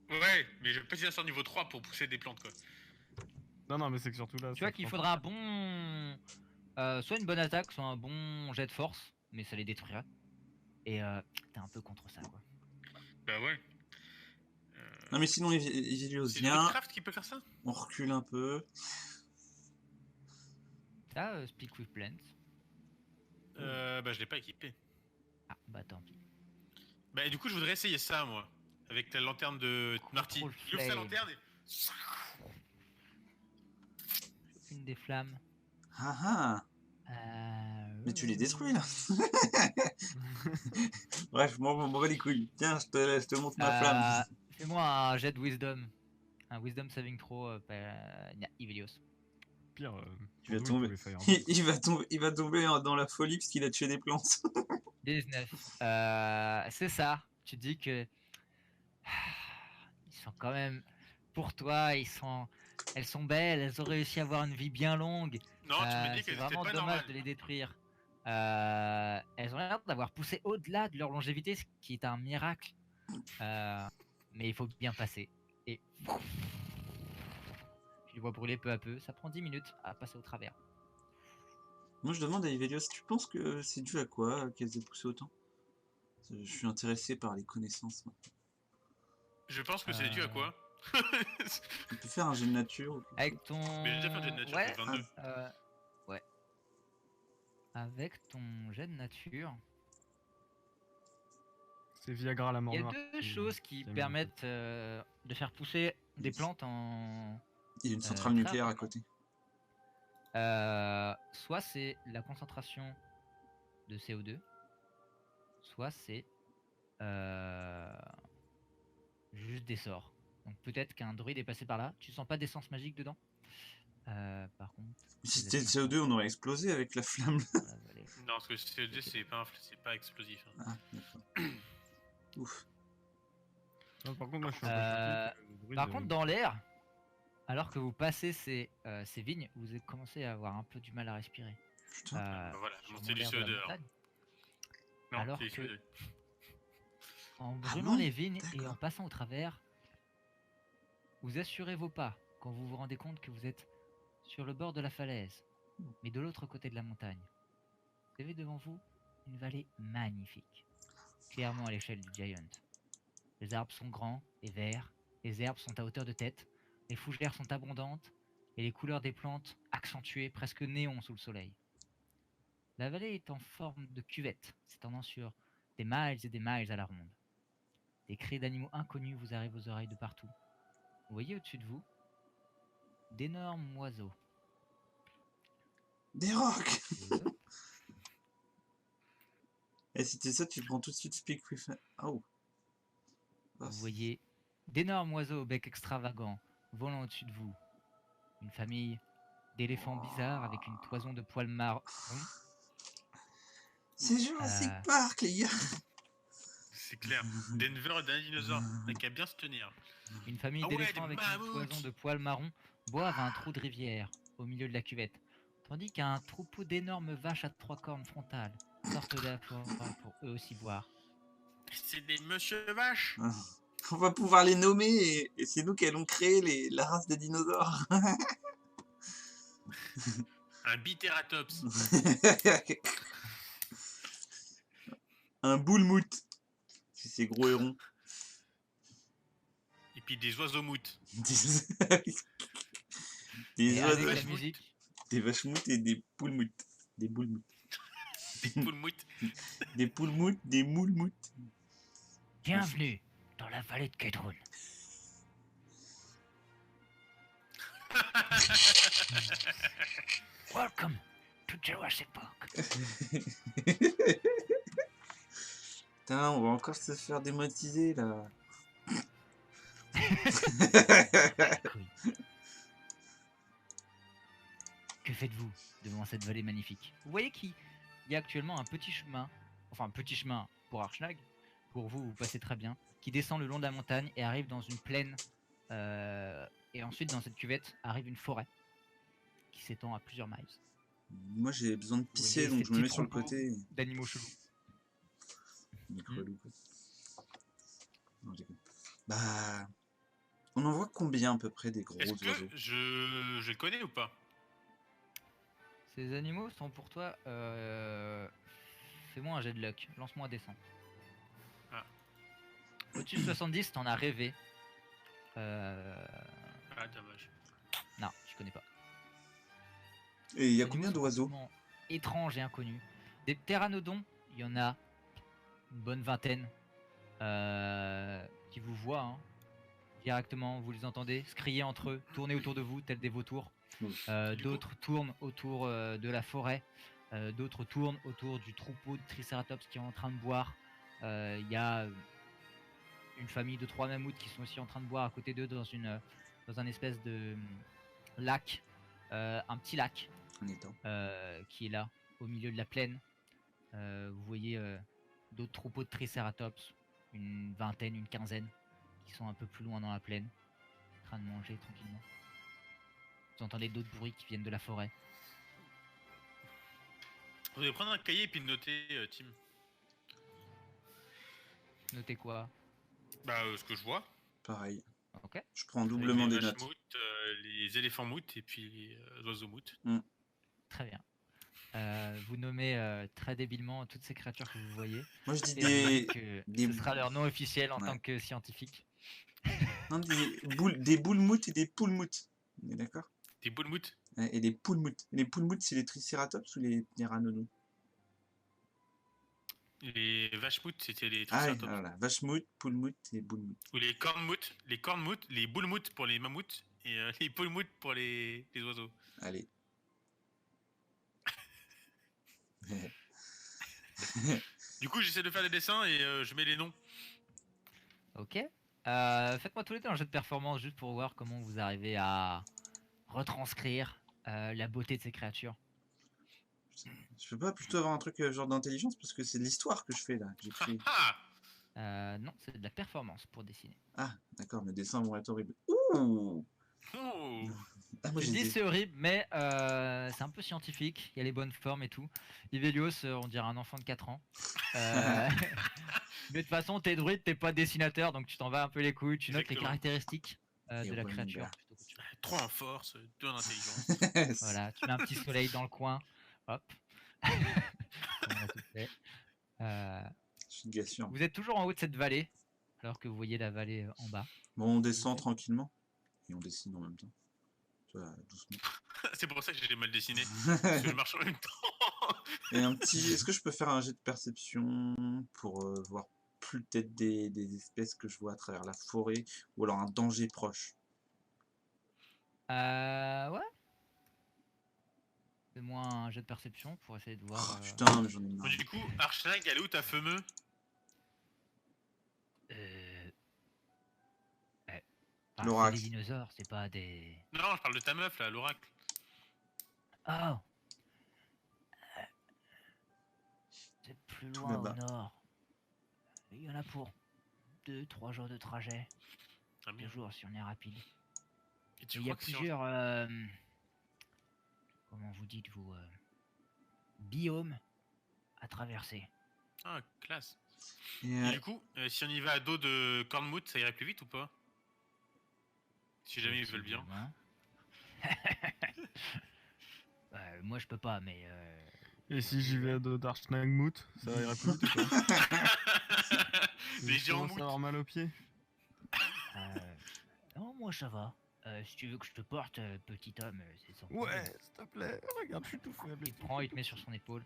Ouais, mais je peux utiliser sur niveau 3 pour pousser des plantes, quoi. Non, non, mais c'est que surtout là. Tu vois qu'il faudra un bon. Soit une bonne attaque, soit un bon jet de force, mais ça les détruirait. Et t'es un peu contre ça, quoi. Bah ouais. Non mais sinon Evelio, C'est viens, Craft qui peut faire ça? on recule un peu. T'as Speak with Plants. Bah je l'ai pas équipé. Ah, bah tant pis. Bah du coup je voudrais essayer ça, moi. Avec ta lanterne de Marty. Control Il ouvre sa flame. lanterne et... Une des flammes. Ah ah. Mais tu les détruis là. Bref, m'en bats les couilles. Tiens, je te montre ma flamme. Fais-moi un jet de Wisdom. Un Wisdom Saving Throw. Ivelios. Pire. Tu vas Andrew, tomber. il pouvait faire Il va tomber dans la folie parce qu'il a tué des plantes. 19. C'est ça. Tu te dis que. Ils sont quand même. Pour toi, ils sont Elles sont belles, elles ont réussi à avoir une vie bien longue. Non, tu me dis C'est qu'elles étaient vraiment pas dommage normales. de les détruire. Elles ont l'air d'avoir poussé au-delà de leur longévité, ce qui est un miracle. Mais il faut bien passer. Et tu les vois brûler peu à peu. Ça prend 10 minutes à passer au travers. Moi, je demande à Ivelios, tu penses que c'est dû à quoi qu'elles aient poussé autant? Je suis intéressé par les connaissances, moi. Je pense que c'est dû à quoi? Tu peux faire un jet de nature ou quelque Avec chose? ton. Mais j'ai déjà fait un jet de nature, Ouais. j'ai 22. Ouais. Avec ton jet de nature. C'est Viagra la mort Il y a noire. deux choses qui mis en permettent de faire pousser des plantes en. Il y a une centrale très nucléaire à rapidement. côté. Soit c'est la concentration de CO2, soit c'est juste des sorts. Donc peut-être qu'un druide est passé par là. Tu sens pas d'essence magique dedans? Par contre. Si les c'était le acides CO2, on aurait explosé avec la flamme. dans la vallée. Non, parce que CO2, c'est pas explosif. Hein. Ah, d'accord. Ouf. Non, par contre, moi je suis un Euh, peu choqué que le druide, Par contre, dans l'air, alors que vous passez ces vignes, vous commencez à avoir un peu du mal à respirer. Putain. Bah voilà, Sûrement c'est du l'air de la CO2 alors. montagne. Non, Alors c'est du que- CO2. En Ah brûlant bon? les vignes et en D'accord. passant au travers, vous assurez vos pas quand vous vous rendez compte que vous êtes sur le bord de la falaise, mais de l'autre côté de la montagne. Vous avez devant vous une vallée magnifique, clairement à l'échelle du Giant. Les arbres sont grands et verts, les herbes sont à hauteur de tête, les fougères sont abondantes et les couleurs des plantes accentuées, presque néon sous le soleil. La vallée est en forme de cuvette, s'étendant sur des miles et des miles à la ronde. Des cris d'animaux inconnus vous arrivent aux oreilles de partout. Vous voyez au-dessus de vous d'énormes oiseaux. Des rocs! Les oiseaux Et si t'es ça, tu prends tout de suite Speak with... Oh. Ah, Vous voyez d'énormes oiseaux au bec extravagant volant au-dessus de vous. Une famille d'éléphants bizarres avec une toison de poils marrons. c'est Jurassic Euh, Park, les gars! C'est clair. Denver est un dinosaure. Il qu'à bien se tenir. Une famille Ah ouais, d'éléphants des avec une mammouths. toison de poils marrons boivent à un trou de rivière au milieu de la cuvette, tandis qu'un troupeau d'énormes vaches à 3 cornes frontales sortent de la forêt pour eux aussi boire. C'est des monsieur vaches. Ah. On va pouvoir les nommer et c'est nous qui allons créer la race des dinosaures. Un Biteratops. Un boulmout. Si c'est gros et rond. Et puis des oiseaux moutes. Des Et oiseaux, avec la musique, des vaches-moutes et des poulmoutes. Des boulmoutes. Des poules moutes. Des poulmoutes, des moulmoutes. bienvenue dans la vallée de Kedron. Welcome to Jurassic Park. Putain, on va encore se faire démonétiser là. Couille. Que faites-vous devant cette vallée magnifique? Vous voyez qu'il y a actuellement un petit chemin, enfin un petit chemin pour Archnag, pour vous, vous passez très bien, qui descend le long de la montagne et arrive dans une plaine. Et ensuite, dans cette cuvette, arrive une forêt qui s'étend à plusieurs miles. Moi j'ai besoin de pisser voyez donc ces je me petits mets sur le troupeaux côté. d'animaux chelous. Il est relou, quoi. Non, je déconne. Bah. On en voit combien à peu près des gros Est-ce oiseaux? que je le connais ou pas? Ces animaux sont pour toi. Fais-moi un jet de luck. Lance-moi un dessin. Ah. Au-dessus de 70, t'en as rêvé. Ah, dommage. Non, tu connais pas. Et il y a Ces combien animaux sont d'oiseaux? complètement étranges et inconnus. Des pteranodons, il y en a une bonne vingtaine qui vous voient hein, directement. Vous les entendez se crier entre eux, tourner autour de vous, tels des vautours. D'autres tournent autour de la forêt. D'autres tournent autour du troupeau de Triceratops qui est en train de boire. Il y a une famille de 3 mammouths qui sont aussi en train de boire à côté d'eux dans un espèce de lac, un petit lac En étant. qui est là au milieu de la plaine. Vous voyez d'autres troupeaux de Triceratops, une vingtaine, une quinzaine, qui sont un peu plus loin dans la plaine, en train de manger tranquillement. Vous entendez d'autres bruits qui viennent de la forêt. Vous allez prendre un cahier et puis le noter, Tim. Notez quoi? Bah, ce que je vois. Pareil. Ok. Je prends Avec doublement les des vaches notes. moutes, les éléphants moutes et puis les oiseaux moutes. Très bien. Vous nommez très débilement toutes ces créatures que vous voyez. Moi, je dis Et vous dites que des ce sera leur nom officiel en Ouais. tant que scientifique. non, des boulmoutes et des poulmoutes. On est d'accord? Des boules moutes. Ouais, et des poulmoutes. Les poulmoutes, c'est les tricératops ou les pteranodons? Les vaches moutes, c'était les Ah, oui, triceratops. voilà. Vache-moute, poulmoute et boulmoute. Ou les cornes moutes. Les cornes moutes, les boules moutes pour les mammouths et les poules moutes pour les oiseaux. Allez. Du coup, j'essaie de faire des dessins et je mets les noms. Ok. Faites-moi tous les deux un jeu de performance juste pour voir comment vous arrivez à retranscrire la beauté de ces créatures. Je peux pas plutôt avoir un truc genre d'intelligence parce que c'est de l'histoire que je fais là. Que j'écris. Non, c'est de la performance pour dessiner. Ah, d'accord, mes dessins vont être horribles. Ouh! Oh. Ah, moi Je j'ai dis des... c'est horrible, mais c'est un peu scientifique. Il y a les bonnes formes et tout. Ivelios, on dirait un enfant de 4 ans. Mais de toute façon, t'es druide, t'es pas dessinateur, donc tu t'en vas un peu les couilles. Tu notes les Exactement. caractéristiques Et de la ouais, créature. mon gars. Plutôt que tu- 3 en force, 2 en intelligence. Voilà, tu mets un petit soleil dans le coin. Hop. On a tout fait. Je suis gars sûr. Vous êtes toujours en haut de cette vallée, alors que vous voyez la vallée en bas. Bon, on descend tranquillement. Et on dessine en même temps. Tu vois, doucement. C'est pour ça que j'ai mal dessiné. Parce que je marche en même temps. Et un petit... Est-ce que je peux faire un jet de perception pour voir peut-être des espèces que je vois à travers la forêt ou alors un danger proche? Ouais. Fais-moi un jet de perception pour essayer de voir. Oh, putain, mais j'en ai Bon, marre. du coup, Archnag, elle est où ta fameux? C'est L'oracle. des dinosaures, c'est pas des. Non, je parle de ta meuf là, l'oracle. Oh. C'est plus Tout loin au là-bas. nord. Il y en a pour 2-3 jours de trajet. Ah 2 bien. jours si on est rapide. Et tu Il y a crois que si on- plusieurs. Comment vous dites vous biomes à traverser. Ah, classe. Et, Et du coup, si on y va à dos de Cornmout, ça irait plus vite ou pas? Si jamais ils veulent bien. Moi je peux pas, mais. Et si j'y vais à dos d'Archnagmout, ça ira plus vite ou pas? Les Je géants commence à moutes. avoir mal aux pieds. Non, moi ça va. Si tu veux que je te porte, petit homme, c'est sans Ouais, problème. s'il te plaît, regarde, je suis tout faible. Il te prend, il te met sur son épaule.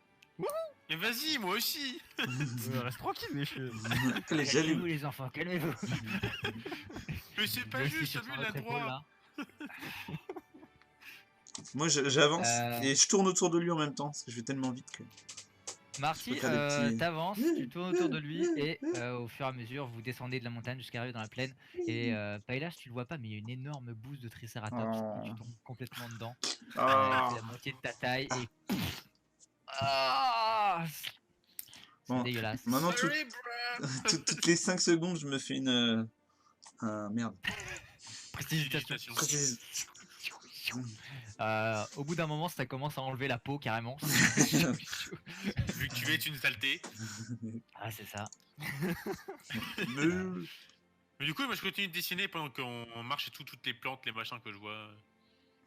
Mais vas-y, moi aussi. Reste tranquille, les cheveux. les Calmez-vous jaloux. les enfants, calmez-vous. Mais c'est pas Lui aussi juste, sur t'as son vu la autre épaule, droite. là. Moi j'avance Euh. et je tourne autour de lui en même temps parce que je vais tellement vite que. Marty, Je peux faire des petits- t'avances, tu tournes autour de lui et au fur et à mesure vous descendez de la montagne jusqu'à arriver dans la plaine. Et Paelas, tu le vois pas, mais il y a une énorme bouse de Triceratops et tu tombes complètement dedans. Ah. C'est la moitié de ta taille et. Ah, c'est Bon, dégueulasse. Maintenant, Sorry, bro. toutes les 5 secondes, je me fais une. Merde. Prestidigitation. Précipitation. Au bout d'un moment, ça commence à enlever la peau carrément. Vu que tu es une saleté. Ah, c'est ça. Mais du coup, moi je continue de dessiner pendant qu'on marche et toutes les plantes, les machins que je vois.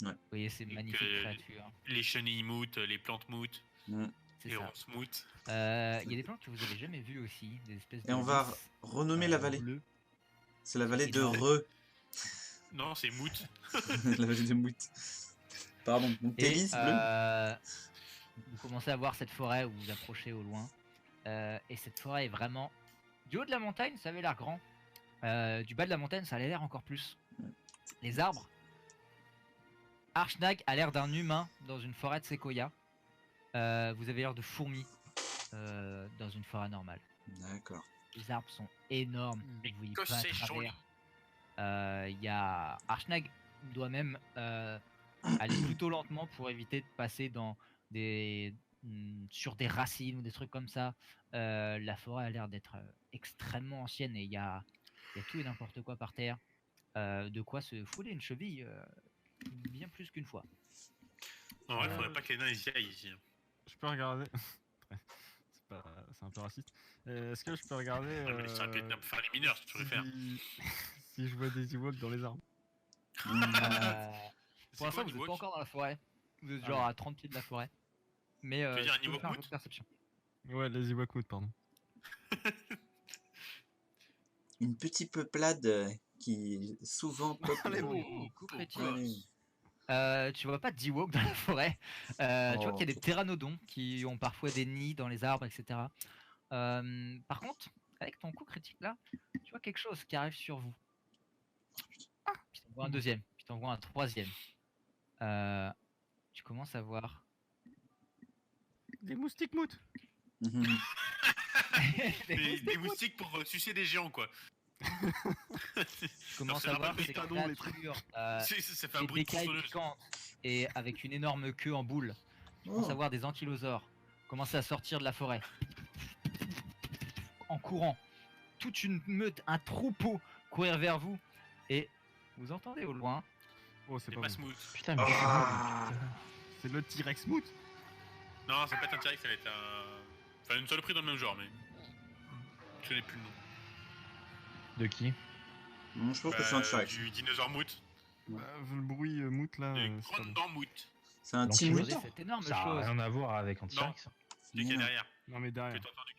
Vous voyez ces Et magnifiques que- créatures. Les chenilles moutes, les plantes moutes, C'est les ça. ronces moutes. Il y a des plantes que vous avez jamais vues aussi, des espèces de. Et on va lys, renommer la vallée. bleues. C'est la vallée de énorme. Re. Non, c'est moute. La vallée de Mout. Pardon. Donc Et Télis, bleu. vous commencez à voir cette forêt où vous approchez au loin. Et cette forêt est vraiment. Du haut de la montagne, ça avait l'air grand. Du bas de la montagne, ça allait l'air encore plus. Les arbres. Archnag a l'air d'un humain dans une forêt de séquoia. Vous avez l'air de fourmis dans une forêt normale. D'accord. Les arbres sont énormes. Mais Vous voyez que pas à c'est joli. travers. Il y a Archnag doit même aller plutôt lentement pour éviter de passer dans sur des racines ou des trucs comme ça. La forêt a l'air d'être extrêmement ancienne et il y a tout et n'importe quoi par terre. De quoi se fouler une cheville bien plus qu'une fois. En vrai, faudrait pas que les nains ils y aillent ici. Hein. Je peux regarder. C'est un peu raciste. Est-ce que je peux regarder. Ah, mais ça aurait pu être faire les mineurs si tu voulais faire. Si je vois des Ewoks dans les arbres. Pour l'instant, vous n'êtes pas encore dans la forêt. Vous êtes genre à 30 pieds de la forêt. Mais veux dire un tu peux Ewok faire un moot jeu de perception. Ouais, les Ewok mood, pardon. Une petite peuplade qui souvent peuple. Allez, bon. Oh, coup critique. Ouais. Tu vois pas d'Ewok dans la forêt. Tu vois qu'il y a des pteranodons qui ont parfois des nids dans les arbres, etc. Par contre, avec ton coup critique là, tu vois quelque chose qui arrive sur vous. Puis t'en vois un deuxième, puis t'en vois un troisième. Tu commences à voir. Des moustiques moutes. Mhm. Des moustiques pour sucer des géants, quoi. Tu commences c'est à voir normal, ces mais pas long, les créatures ça fait un des bruit de écailles tronçonneuse. piquantes et avec une énorme queue en boule. Tu commences à Oh. voir des ankylosaures commencer à sortir de la forêt. En courant. Toute une meute, un troupeau courir vers vous. Et vous entendez au loin. Oh, c'est C'est pas pas bon. smooth. Putain, mais Ah. C'est le T-Rex moot. Non, ça va pas être un T-Rex, ça va être un. Enfin, une saloperie dans le même genre, mais. Je connais plus le nom. de qui? Bon, je pense que c'est un T-Rex. Du dinosaure mout. Vu le bruit moot là. Des c'est pas grandes bon. dents mout. C'est un Donc, petit il mout. Regardez cette énorme Ça a chose. rien à voir avec un T-Rex. C'est qu'il y a derrière. Non, mais Que derrière. t'as entendu